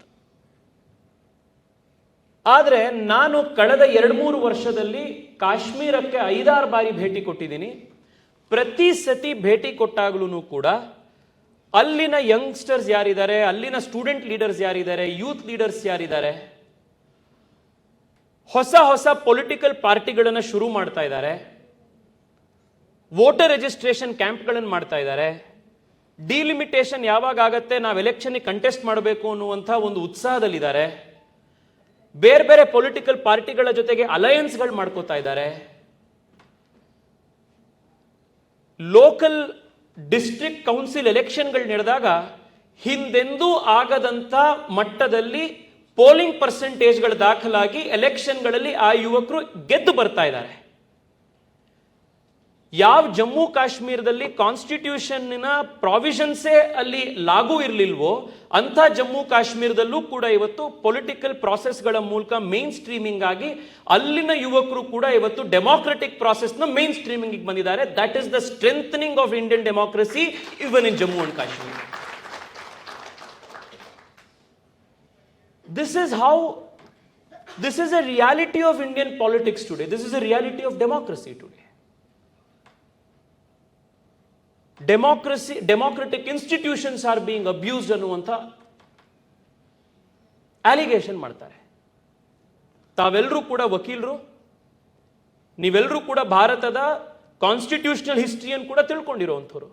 ಆದರೆ ನಾನು ಕಳೆದ 2-3 ವರ್ಷದಲ್ಲಿ ಕಾಶ್ಮೀರಕ್ಕೆ 5-6 ಬಾರಿ ಭೇಟಿ ಕೊಟ್ಟಿದ್ದೀನಿ. ಪ್ರತಿ ಸತಿ ಭೇಟಿ ಕೊಟ್ಟಾಗ್ಲೂ ಕೂಡ ಅಲ್ಲಿನ ಯಂಗ್ಸ್ಟರ್ಸ್ ಯಾರಿದ್ದಾರೆ, ಅಲ್ಲಿನ ಸ್ಟೂಡೆಂಟ್ ಲೀಡರ್ಸ್ ಯಾರಿದ್ದಾರೆ, ಯೂತ್ ಲೀಡರ್ಸ್ ಯಾರಿದ್ದಾರೆ, ಹೊಸ ಹೊಸ ಪೊಲಿಟಿಕಲ್ ಪಾರ್ಟಿಗಳನ್ನು ಶುರು ಮಾಡ್ತಾ ಇದ್ದಾರೆ, ವೋಟರ್ ರಿಜಿಸ್ಟ್ರೇಷನ್ ಕ್ಯಾಂಪ್ಗಳನ್ನು ಮಾಡ್ತಾ ಇದ್ದಾರೆ, ಡಿಲಿಮಿಟೇಷನ್ ಯಾವಾಗ ಆಗತ್ತೆ ನಾವು ಎಲೆಕ್ಷನ್ಗೆ ಕಂಟೆಸ್ಟ್ ಮಾಡಬೇಕು ಅನ್ನುವಂಥ ಒಂದು ಉತ್ಸಾಹದಲ್ಲಿದ್ದಾರೆ, ಬೇರೆ ಬೇರೆ ಪೊಲಿಟಿಕಲ್ ಪಾರ್ಟಿಗಳ ಜೊತೆಗೆ ಅಲಯನ್ಸ್ಗಳು ಮಾಡ್ಕೋತಾ ಇದ್ದಾರೆ. ಲೋಕಲ್ ಡಿಸ್ಟ್ರಿಕ್ಟ್ ಕೌನ್ಸಿಲ್ ಎಲೆಕ್ಷನ್ಗಳು ನಡೆದಾಗ ಹಿಂದೆಂದೂ ಆಗದಂಥ ಮಟ್ಟದಲ್ಲಿ ಪೋಲಿಂಗ್ ಪರ್ಸೆಂಟೇಜ್ಗಳು ದಾಖಲಾಗಿ ಎಲೆಕ್ಷನ್ಗಳಲ್ಲಿ ಆ ಯುವಕರು ಗೆದ್ದು ಬರ್ತಾ ಇದ್ದಾರೆ. ಯಾವ ಜಮ್ಮು ಕಾಶ್ಮೀರದಲ್ಲಿ ಕಾನ್ಸ್ಟಿಟ್ಯೂಷನ್ನ ಪ್ರಾವಿಷನ್ಸೇ ಅಲ್ಲಿ ಲಾಗೂ ಇರಲಿಲ್ವೋ ಅಂಥ ಜಮ್ಮು ಕಾಶ್ಮೀರದಲ್ಲೂ ಕೂಡ ಇವತ್ತು ಪೊಲಿಟಿಕಲ್ ಪ್ರಾಸೆಸ್ಗಳ ಮೂಲಕ ಮೇನ್ ಸ್ಟ್ರೀಮಿಂಗ್ ಆಗಿ ಅಲ್ಲಿನ ಯುವಕರು ಕೂಡ ಇವತ್ತು ಡೆಮಾಕ್ರೆಟಿಕ್ ಪ್ರಾಸೆಸ್ನ ಮೇನ್ ಸ್ಟ್ರೀಮಿಂಗ್ ಬಂದಿದ್ದಾರೆ. That is the strengthening of Indian democracy even in Jammu and Kashmir. This is a reality of Indian politics today. This is a reality of democracy today. Democratic institutions are being abused ಅನ್ನುವಂಥ allegation ಮಾಡ್ತಾರೆ. ತಾವೆಲ್ಲರೂ ಕೂಡ ವಕೀಲರು, ನೀವೆಲ್ಲರೂ ಕೂಡ ಭಾರತದ constitutional ಹಿಸ್ಟ್ರಿಯನ್ನು ಕೂಡ ತಿಳ್ಕೊಂಡಿರುವಂಥವ್ರು.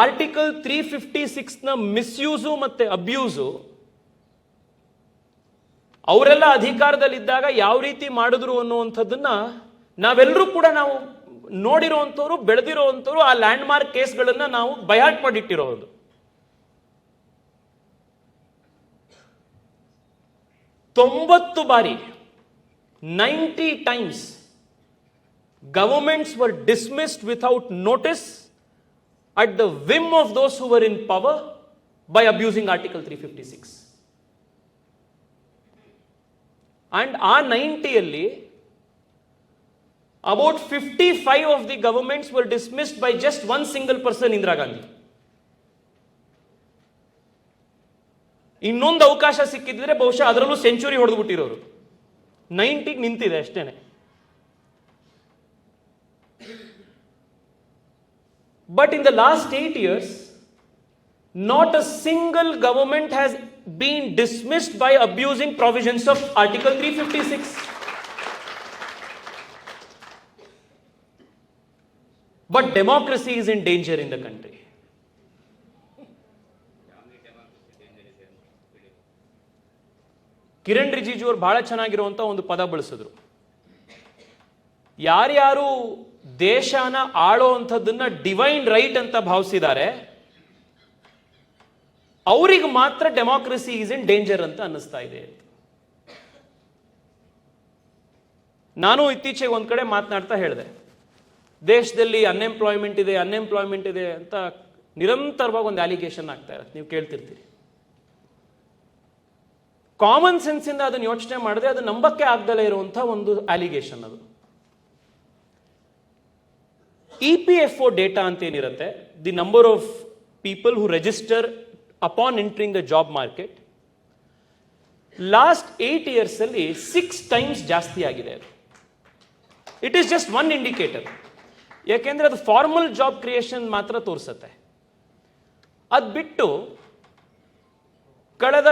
Article 356ನ misuse ಮತ್ತೆ ಅಬ್ಯೂಸು ಅವರೆಲ್ಲ ಅಧಿಕಾರದಲ್ಲಿದ್ದಾಗ ಯಾವ ರೀತಿ ಮಾಡಿದ್ರು ಅನ್ನುವಂಥದ್ದನ್ನ ನಾವೆಲ್ಲರೂ ಕೂಡ ನಾವು ನೋಡಿರುವಂಥವ್ರು, ಬೆಳೆದಿರುವಂಥವ್ರು, ಆ ಲ್ಯಾಂಡ್ ಮಾರ್ಕ್ ಕೇಸ್ಗಳನ್ನ ನಾವು ಬಯಾಟ್ ಮಾಡಿಟ್ಟಿರೋದು. ತೊಂಬತ್ತು ಬಾರಿ 90 times governments were dismissed without notice at the whim of those who were in power by abusing Article 356. And ಆ 90ಯಲ್ಲಿ about 55 of the governments were dismissed by just one single person, Indira Gandhi. ಇನ್ನೊಂದು ಅವಕಾಶ ಸಿಕ್ಕಿದ್ರೆ ಬಹುಶಃ ಅದರಲ್ಲೂ century ಹೊಡೆದ್ಬಿಟ್ಟಿರೋರು. 90 ನಿಂತಿದೆ ಅಷ್ಟೇನೆ. But in the last 8 years, not a single government has been dismissed by abusing provisions of Article 356. But democracy is in danger in the country. Kiran Rijiju ಅವರು ಬಹಳ ಚೆನ್ನಾಗಿರುವಂತ ಒಂದು ಪದ ಬಳಸಿದ್ರು. ಯಾರ್ಯಾರು ದೇಶನ ಆಳೋ ಅಂಥದ್ದನ್ನ ಡಿವೈನ್ ರೈಟ್ ಅಂತ ಭಾವಿಸಿದ್ದಾರೆ ಅವರಿಗೆ ಮಾತ್ರ ಡೆಮಾಕ್ರಸಿ ಈಸ್ ಇನ್ ಡೇಂಜರ್ ಅಂತ ಅನ್ನಿಸ್ತಾ ಇದೆ. ನಾನು ಇತ್ತೀಚೆಗೆ ಒಂದ್ ಕಡೆ ಮಾತನಾಡ್ತಾ ಹೇಳಿದೆ, ದೇಶದಲ್ಲಿ ಅನ್ಎಂಪ್ಲಾಯ್ಮೆಂಟ್ ಇದೆ ಅಂತ ನಿರಂತರವಾಗಿ ಒಂದು ಅಲಿಗೇಷನ್ ಆಗ್ತಾ ಇರುತ್ತೆ, ನೀವು ಕೇಳ್ತಿರ್ತೀರಿ. ಕಾಮನ್ ಸೆನ್ಸ್ ಇಂದ ಅದನ್ನು ಯೋಚನೆ ಮಾಡಿದ್ರೆ ಅದು ನಂಬಕ್ಕೆ ಆಗದಲ್ಲೇ ಇರುವಂತಹ ಒಂದು ಅಲಿಗೇಷನ್. ಅದು EPFO ಡೇಟಾ ಅಂತ ಏನಿರುತ್ತೆ, the number of people who register upon entering the job market, last 8 years ಅಲ್ಲಿ 6 times ಜಾಸ್ತಿ ಆಗಿದೆ. It is just one indicator. ಯಾಕೆಂದ್ರೆ ಅದು ಫಾರ್ಮಲ್ ಜಾಬ್ ಕ್ರಿಯೇಷನ್ ಮಾತ್ರ ತೋರಿಸುತ್ತೆ. ಅದು ಬಿಟ್ಟು ಕಳೆದ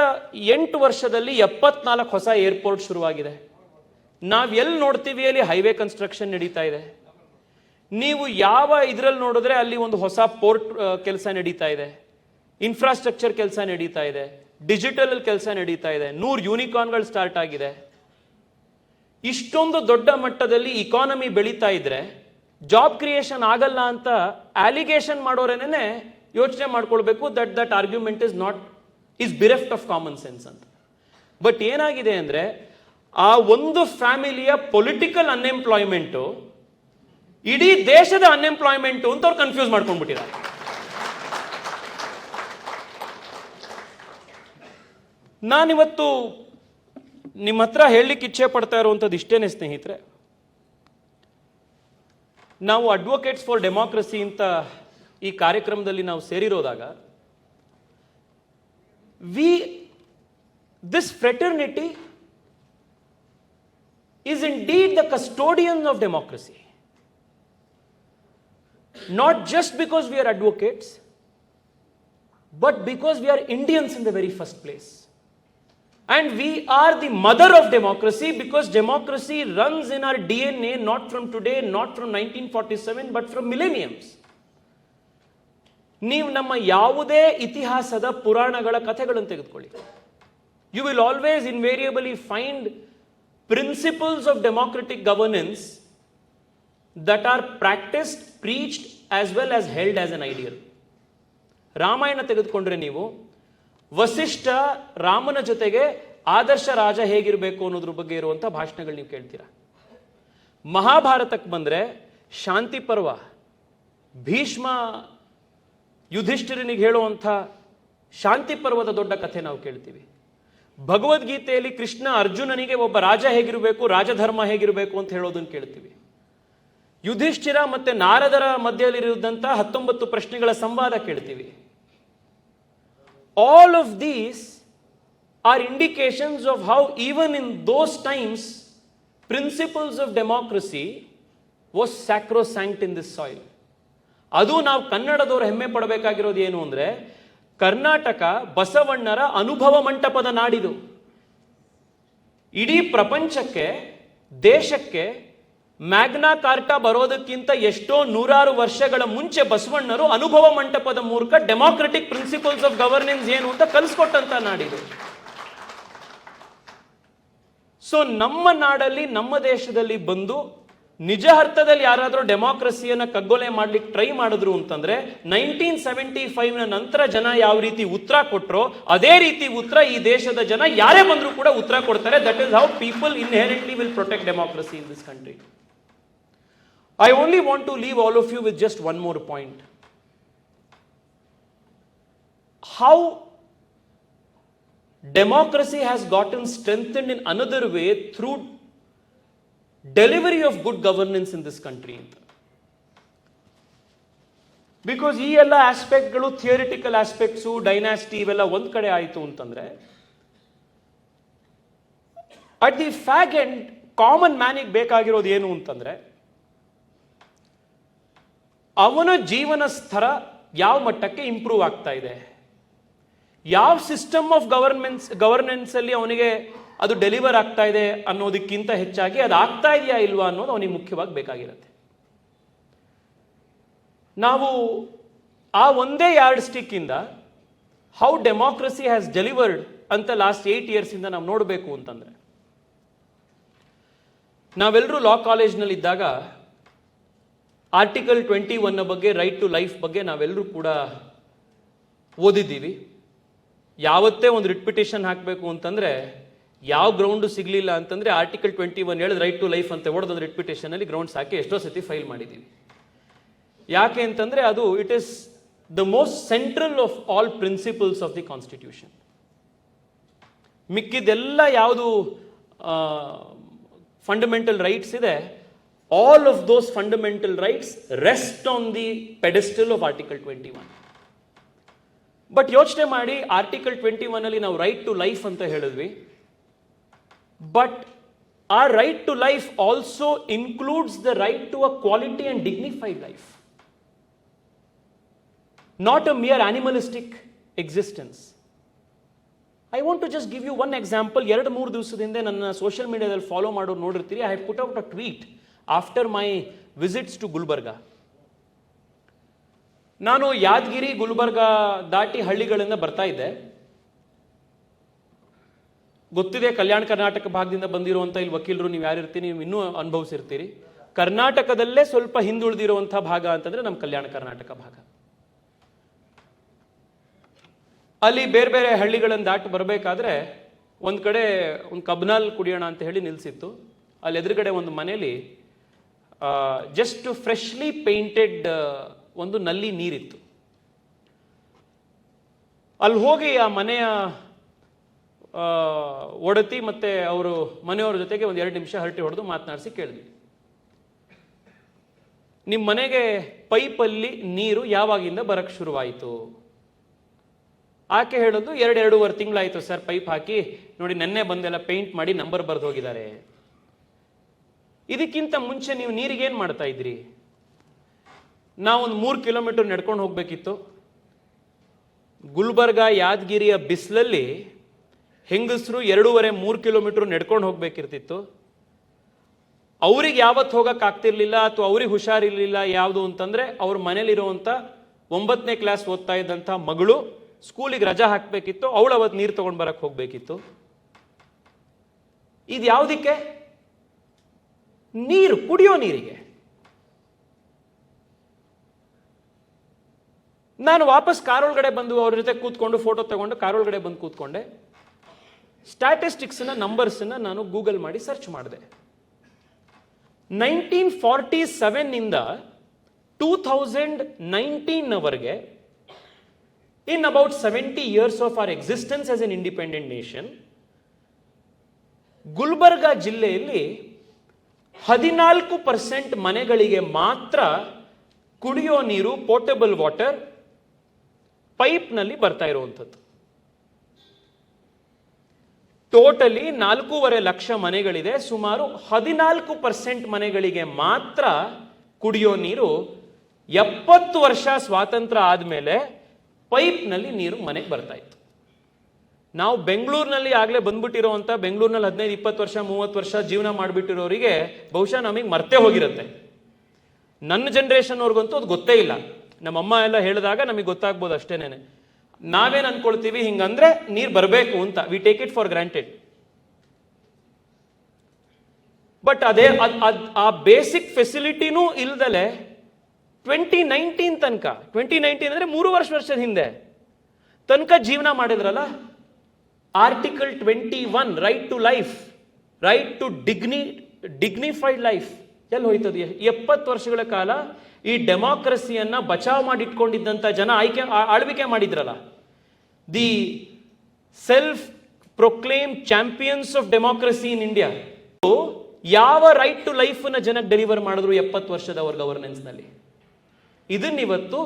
8 ವರ್ಷದಲ್ಲಿ 74 ಹೊಸ ಏರ್ಪೋರ್ಟ್ ಶುರುವಾಗಿದೆ. ನಾವು ಎಲ್ಲಿ ನೋಡ್ತೀವಿ ಅಲ್ಲಿ ಹೈವೇ ಕನ್ಸ್ಟ್ರಕ್ಷನ್ ನಡೀತಾ ಇದೆ. ನೀವು ಯಾವ ಇದರಲ್ಲಿ ನೋಡಿದ್ರೆ ಅಲ್ಲಿ ಒಂದು ಹೊಸ ಪೋರ್ಟ್ ಕೆಲಸ ನಡೀತಾ ಇದೆ, ಇನ್ಫ್ರಾಸ್ಟ್ರಕ್ಚರ್ ಕೆಲಸ ನಡೀತಾ ಇದೆ, ಡಿಜಿಟಲ್ ಕೆಲಸ ನಡೀತಾ ಇದೆ, 100 ಯೂನಿಕಾರ್ನ್ಗಳು ಸ್ಟಾರ್ಟ್ ಆಗಿದೆ. ಇಷ್ಟೊಂದು ದೊಡ್ಡ ಮಟ್ಟದಲ್ಲಿ ಇಕಾನಮಿ ಬೆಳೀತಾ ಇದ್ರೆ ಜಾಬ್ ಕ್ರಿಯೇಷನ್ ಆಗಲ್ಲ ಅಂತ ಅಲಿಗೇಷನ್ ಮಾಡೋರೇನೆ ಯೋಚನೆ ಮಾಡ್ಕೊಳ್ಬೇಕು. That argument is bereft of common sense ಅಂತ. ಬಟ್ ಏನಾಗಿದೆ ಅಂದ್ರೆ ಆ ಒಂದು ಫ್ಯಾಮಿಲಿಯ ಪೊಲಿಟಿಕಲ್ ಅನ್ಎಂಪ್ಲಾಯ್ಮೆಂಟು ಇಡೀ ದೇಶದ ಅನ್ಎಂಪ್ಲಾಯ್ಮೆಂಟು ಅಂತ ಅವ್ರು ಕನ್ಫ್ಯೂಸ್ ಮಾಡ್ಕೊಂಡ್ಬಿಟ್ಟಿದ್ದಾರೆ. ನಾನಿವತ್ತು ನಿಮ್ಮ ಹತ್ರ ಹೇಳಲಿಕ್ಕೆ ಇಚ್ಛೆ ಪಡ್ತಾ ಇರುವಂಥದ್ದು ಇಷ್ಟೇನೆ ಸ್ನೇಹಿತರೆ. ನಾವು ಅಡ್ವೊಕೇಟ್ಸ್ ಫಾರ್ ಡೆಮಾಕ್ರಸಿ ಅಂತ ಈ ಕಾರ್ಯಕ್ರಮದಲ್ಲಿ ನಾವು ಸೇರಿರೋದಾಗ this fraternity is indeed the custodian of democracy. Not just because we are advocates, but because we are Indians in the very first place. And we are the mother of democracy because democracy runs in our DNA, not from today, not from 1947, but from millenniums. ನೀವು ನಮ್ಮ ಯಾವುದೇ ಇತಿಹಾಸದ ಪುರಾಣಗಳ ಕಥೆಗಳನ್ನು ತೆಗೆದುಕೊಳ್ಳಿ. You will always invariably find principles of democratic governance that are practiced, preached as well as held as an ideal. Ramayana ತೆಗೆದುಕೊಂಡ್ರೆ ನೀವು ವಸಿಷ್ಠ ರಾಮನ ಜೊತೆಗೆ ಆದರ್ಶ ರಾಜ ಹೇಗಿರಬೇಕು ಅನ್ನೋದ್ರ ಬಗ್ಗೆ ಇರುವಂಥ ಭಾಷಣಗಳು ನೀವು ಕೇಳ್ತೀರಾ. ಮಹಾಭಾರತಕ್ಕೆ ಬಂದರೆ ಶಾಂತಿ ಪರ್ವ, ಭೀಷ್ಮ ಯುಧಿಷ್ಠಿರನಿಗೆ ಹೇಳುವಂಥ ಶಾಂತಿ ಪರ್ವದ ದೊಡ್ಡ ಕಥೆ ನಾವು ಕೇಳ್ತೀವಿ. ಭಗವದ್ಗೀತೆಯಲ್ಲಿ ಕೃಷ್ಣ ಅರ್ಜುನನಿಗೆ ಒಬ್ಬ ರಾಜ ಹೇಗಿರಬೇಕು, ರಾಜಧರ್ಮ ಹೇಗಿರಬೇಕು ಅಂತ ಹೇಳೋದನ್ನು ಕೇಳ್ತೀವಿ. ಯುಧಿಷ್ಠಿರ ಮತ್ತೆ ನಾರದರ ಮಧ್ಯದಲ್ಲಿರುವಂತಹ 19 ಪ್ರಶ್ನೆಗಳ ಸಂವಾದ ಕೇಳ್ತೀವಿ. All of these are indications of how even in those times principles of democracy was sacrosanct in this soil. ಅದು ನಾವು ಕನ್ನಡದವರು ಹೆಮ್ಮೆ ಪಡಬೇಕಾಗಿರೋದು ಏನು ಅಂದ್ರೆ ಕರ್ನಾಟಕ ಬಸವಣ್ಣರ ಅನುಭವ ಮಂಟಪದ ನಾಡಿದು. ಇಡೀ ಪ್ರಪಂಚಕ್ಕೆ, ದೇಶಕ್ಕೆ ಮ್ಯಾಗ್ನಾ ಕಾರ್ಟಾ ಬರೋದಕ್ಕಿಂತ ಎಷ್ಟೋ 100 ವರ್ಷಗಳ ಮುಂಚೆ ಬಸವಣ್ಣರು ಅನುಭವ ಮಂಟಪದ ಮೂಲಕ ಡೆಮಾಕ್ರೆಟಿಕ್ ಪ್ರಿನ್ಸಿಪಲ್ಸ್ ಆಫ್ ಗವರ್ನೆನ್ಸ್ ಏನು ಅಂತ ಕಲಿಸ್ಕೊಟ್ಟಂತ ನಾಡಿದು. ಸೊ ನಮ್ಮ ನಾಡಲ್ಲಿ, ನಮ್ಮ ದೇಶದಲ್ಲಿ ಬಂದು ನಿಜ ಅರ್ಥದಲ್ಲಿ ಯಾರಾದರೂ ಡೆಮಾಕ್ರಸಿಯನ್ನು ಕಗ್ಗೊಲೆ ಮಾಡ್ಲಿಕ್ಕೆ ಟ್ರೈ ಮಾಡಿದ್ರು ಅಂತಂದ್ರೆ 1975 ನಂತರ ಜನ ಯಾವ ರೀತಿ ಉತ್ತರ ಕೊಟ್ಟರೋ ಅದೇ ರೀತಿ ಉತ್ತರ ಈ ದೇಶದ ಜನ ಯಾರೇ ಬಂದರೂ ಕೂಡ ಉತ್ತರ ಕೊಡ್ತಾರೆ. That is how people inherently will protect democracy in this country. I only want to leave all of you with just one more point. How democracy has gotten strengthened in another way through delivery of good governance in this country. Because ಈ ಎಲ್ಲ ಆಸ್ಪೆಕ್ಟ್ಗಳು, theoretical aspects, dynasty ಇವೆಲ್ಲ ಒಂದ್ ಕಡೆ ಆಯಿತು ಅಂತಂದ್ರೆ at the fag end common ಮ್ಯಾನಿಗೆ ಬೇಕಾಗಿರೋದು ಏನು ಅಂತಂದ್ರೆ ಅವನ ಜೀವನ ಸ್ತರ ಯಾವ ಮಟ್ಟಕ್ಕೆ ಇಂಪ್ರೂವ್ ಆಗ್ತಾ ಇದೆ, ಯಾವ ಸಿಸ್ಟಮ್ ಆಫ್ ಗವರ್ನೆನ್ಸ್ ಅಲ್ಲಿ ಅವನಿಗೆ ಅದು ಡೆಲಿವರ್ ಆಗ್ತಾ ಇದೆ ಅನ್ನೋದಕ್ಕಿಂತ ಹೆಚ್ಚಾಗಿ ಅದು ಆಗ್ತಾ ಇದೆಯಾ ಇಲ್ವಾ ಅನ್ನೋದು ಅವನಿಗೆ ಮುಖ್ಯವಾಗಿ ಬೇಕಾಗಿರುತ್ತೆ. ನಾವು ಆ ಒಂದೇ ಯಾರ್ಡ್ ಸ್ಟಿಕ್ ಇಂದ ಹೌ ಡೆಮಾಕ್ರಸಿ ಹ್ಯಾಸ್ ಡೆಲಿವರ್ಡ್ ಅಂತ ಲಾಸ್ಟ್ 8 years ಇಂದ ನಾವು ನೋಡಬೇಕು ಅಂತಂದ್ರೆ, ನಾವೆಲ್ಲರೂ ಲಾ ಕಾಲೇಜ್ನಲ್ಲಿ ಇದ್ದಾಗ ಆರ್ಟಿಕಲ್ 21 ಬಗ್ಗೆ, ರೈಟ್ ಟು ಲೈಫ್ ಬಗ್ಗೆ ನಾವೆಲ್ಲರೂ ಕೂಡ ಓದಿದ್ದೀವಿ. ಯಾವತ್ತೇ ಒಂದು ರಿಟ್ ಪಿಟಿಷನ್ ಹಾಕಬೇಕು ಅಂತಂದ್ರೆ ಯಾವ ಗ್ರೌಂಡು ಸಿಗಲಿಲ್ಲ ಅಂತಂದ್ರೆ ಆರ್ಟಿಕಲ್ 21 ಹೇಳಿದ್ರೆ ರೈಟ್ ಟು ಲೈಫ್ ಅಂತ ಹೊಡೆದು ರಿಟ್ ಪಿಟಿಷನ್ ಅಲ್ಲಿ ಗ್ರೌಂಡ್ಸ್ ಹಾಕಿ ಎಷ್ಟೋ ಸತಿ ಫೈಲ್ ಮಾಡಿದ್ದೀವಿ. ಯಾಕೆ ಅಂತಂದ್ರೆ ಅದು it is the most central of all principles of the constitution. ಮಿಕ್ಕಿದೆಲ್ಲ ಯಾವುದು ಫಂಡಮೆಂಟಲ್ ರೈಟ್ಸ್ ಇದೆ, all of those fundamental rights rest on the pedestal of article 21. But ಯೋಚನೆ ಮಾಡಿ, ಆರ್ಟಿಕಲ್ 21 ಅಲ್ಲಿ ನಾವು ರೈಟ್ ಟು ಲೈಫ್ ಅಂತ ಹೇಳಿದ್ವಿ, But our right to life also includes the right to a quality and dignified life, not a mere animalistic existence. I want to just give you one example. 2-3 ದಿವಸದಿಂದ ನನ್ನ social ಮೀಡಿಯಾದಲ್ಲಿ follow ಮಾಡೋರು ನೋಡಿರ್ತೀರಿ. I have put out a tweet after my visits to Gulbarga. ನಾನು ಯಾದಗಿರಿ ಗುಲ್ಬರ್ಗ ದಾಟಿ ಹಳ್ಳಿಗಳಿಂದ ಬರ್ತಾ ಇದ್ದೆ. ಗೊತ್ತಿದೆ, ಕಲ್ಯಾಣ ಕರ್ನಾಟಕ ಭಾಗದಿಂದ ಬಂದಿರುವಂಥ ಇಲ್ಲಿ ವಕೀಲರು ನೀವು ಯಾರಿರ್ತೀರಿ, ನೀವು ಇನ್ನೂ ಅನುಭವಿಸಿರ್ತೀರಿ. ಕರ್ನಾಟಕದಲ್ಲೇ ಸ್ವಲ್ಪ ಹಿಂದುಳಿದಿರುವಂಥ ಭಾಗ ಅಂತಂದ್ರೆ ನಮ್ಮ ಕಲ್ಯಾಣ ಕರ್ನಾಟಕ ಭಾಗ. ಅಲ್ಲಿ ಬೇರೆ ಬೇರೆ ಹಳ್ಳಿಗಳನ್ನು ದಾಟಿ ಬರಬೇಕಾದ್ರೆ ಒಂದು ಕಡೆ ಒಂದು ಕಬ್ನಾಲ್ ಕುಡಿಯೋಣ ಅಂತ ಹೇಳಿ ನಿಲ್ಲಿಸಿತ್ತು. ಅಲ್ಲಿ ಎದುರುಗಡೆ ಒಂದು ಮನೆಯಲ್ಲಿ ಜಸ್ಟ್ ಫ್ರೆಶ್ಲಿ ಪೇಂಟೆಡ್ ಒಂದು ನಲ್ಲಿ ನೀರಿತ್ತು. ಅಲ್ಲಿ ಹೋಗಿ ಆ ಮನೆಯ ಒಡತಿ ಮತ್ತೆ ಅವರು ಮನೆಯವರ ಜೊತೆಗೆ 1-2 ನಿಮಿಷ ಹರಟೆ ಹೊಡೆದು ಮಾತನಾಡಿಸಿ ಕೇಳಿದ್ವಿ, ನಿಮ್ಮ ಮನೆಗೆ ಪೈಪಲ್ಲಿ ನೀರು ಯಾವಾಗಿಂದ ಬರಕ್ಕೆ ಶುರುವಾಯಿತು? ಆಕೆ ಹೇಳೋದು 2-2.5 ತಿಂಗಳಾಯಿತು ಸರ್ ಪೈಪ್ ಹಾಕಿ, ನೋಡಿ ನೆನ್ನೆ ಬಂದೆಲ್ಲ ಪೇಂಟ್ ಮಾಡಿ ನಂಬರ್ ಬರೆದು ಹೋಗಿದ್ದಾರೆ. ಇದಕ್ಕಿಂತ ಮುಂಚೆ ನೀವು ನೀರಿಗೆ ಏನು ಮಾಡ್ತಾ ಇದ್ರಿ? ನಾವೊಂದು 3 ಕಿಲೋಮೀಟರ್ ನಡ್ಕೊಂಡು ಹೋಗ್ಬೇಕಿತ್ತು. ಗುಲ್ಬರ್ಗ ಯಾದಗಿರಿಯ ಬಿಸಿಲಲ್ಲಿ ಹೆಂಗಸರು 2.5-3 ಕಿಲೋಮೀಟರ್ ನಡ್ಕೊಂಡು ಹೋಗ್ಬೇಕಿರ್ತಿತ್ತು. ಅವ್ರಿಗೆ ಯಾವತ್ತು ಹೋಗಕ್ಕೆ ಆಗ್ತಿರ್ಲಿಲ್ಲ ಅಥವಾ ಅವ್ರಿಗೆ ಹುಷಾರಿರ್ಲಿಲ್ಲ. ಯಾವುದು ಅಂತಂದ್ರೆ ಅವ್ರ ಮನೇಲಿರುವಂಥ 9ನೇ ಕ್ಲಾಸ್ ಓದ್ತಾ ಇದ್ದಂಥ ಮಗಳು ಸ್ಕೂಲಿಗೆ ರಜಾ ಹಾಕಬೇಕಿತ್ತು, ಅವಳು ಅವತ್ತು ನೀರು ತಗೊಂಡು ಬರಕ್ಕೆ ಹೋಗ್ಬೇಕಿತ್ತು. ಇದು ಯಾವುದಕ್ಕೆ? ನೀರು, ಕುಡಿಯೋ ನೀರಿಗೆ. ನಾನು ವಾಪಸ್ ಕಾರೊಳಗಡೆ ಬಂದು ಅವ್ರ ಜೊತೆ ಕೂತ್ಕೊಂಡು ಫೋಟೋ ತಗೊಂಡು ಕಾರೊಳಗಡೆ ಬಂದು ಕೂತ್ಕೊಂಡೆ. ಸ್ಟ್ಯಾಟಿಸ್ಟಿಕ್ಸ್ನ ನಂಬರ್ಸ್ನ ನಾನು ಗೂಗಲ್ ಮಾಡಿ ಸರ್ಚ್ ಮಾಡಿದೆ. 1947 ಇಂದ 2019 in about 70 years of our existence as an independent nation, Gulbarga ಜಿಲ್ಲೆಯಲ್ಲಿ 14% ಮನೆಗಳಿಗೆ ಮಾತ್ರ ಕುಡಿಯೋ ನೀರು, ಪೋರ್ಟಬಲ್ ವಾಟರ್ ಪೈಪ್ನಲ್ಲಿ ಬರ್ತಾ ಇರುವಂಥದ್ದು. ಟೋಟಲಿ 4.5 ಲಕ್ಷ ಮನೆಗಳಿದೆ. ಸುಮಾರು 14% ಮನೆಗಳಿಗೆ ಮಾತ್ರ ಕುಡಿಯೋ ನೀರು. 70 ವರ್ಷ ಸ್ವಾತಂತ್ರ್ಯ ಆದಮೇಲೆ ಪೈಪ್ನಲ್ಲಿ ನೀರು ಮನೆಗೆ ಬರ್ತಾ ಇತ್ತು. ನಾವು ಬೆಂಗಳೂರಿನಲ್ಲಿ ಆಗಲೇ ಬಂದ್ಬಿಟ್ಟಿರೋಂಥ, ಬೆಂಗಳೂರಿನಲ್ಲಿ 15-20 ವರ್ಷ 30 ವರ್ಷ ಜೀವನ ಮಾಡಿಬಿಟ್ಟಿರೋರಿಗೆ ಬಹುಶಃ ನಮಗೆ ಮರ್ತೇ ಹೋಗಿರುತ್ತೆ. ನನ್ನ ಜನರೇಷನ್ ಅವ್ರಿಗಂತೂ ಅದು ಗೊತ್ತೇ ಇಲ್ಲ. ನಮ್ಮಮ್ಮ ಎಲ್ಲ ಹೇಳಿದಾಗ ನಮಗೆ ಗೊತ್ತಾಗ್ಬೋದು ಅಷ್ಟೇನೆ. ನಾವೇನು ಅನ್ಕೊಳ್ತೀವಿ, ಹಿಂಗಂದ್ರೆ ನೀರು ಬರಬೇಕು ಅಂತ, we take it for granted. But ಅದೇ ಆ ಬೇಸಿಕ್ ಫೆಸಿಲಿಟಿನೂ ಇಲ್ದಲೆ 2019 ತನಕ, 2019 ಅಂದ್ರೆ 3 ವರ್ಷದ ಹಿಂದೆ ತನಕ ಜೀವನ ಮಾಡಿದ್ರಲ್ಲ. Article 21 right to life, right to dignified life ಎಲ್ಲಿ ಹೋಯ್ತದೆ? 70 ವರ್ಷಗಳ ಕಾಲ ಈ ಡೆಮಾಕ್ರಸಿಯನ್ನ ಬಚಾವ್ ಮಾಡಿಟ್ಕೊಂಡಿದ್ದಂಥ ಜನ ಆಳ್ವಿಕೆ ಮಾಡಿದ್ರಲ್ಲ. The self proclaim champions of democracy in India ಯಾವ ರೈಟ್ ಟು ಲೈಫ್ ನ ಜನಕ್ಕೆ ಡೆಲಿವರ್ ಮಾಡಿದ್ರು 70 ವರ್ಷದ ಅವ್ರ ಗವರ್ನೆನ್ಸ್ ನಲ್ಲಿ? ಇದನ್ನಿವತ್ತು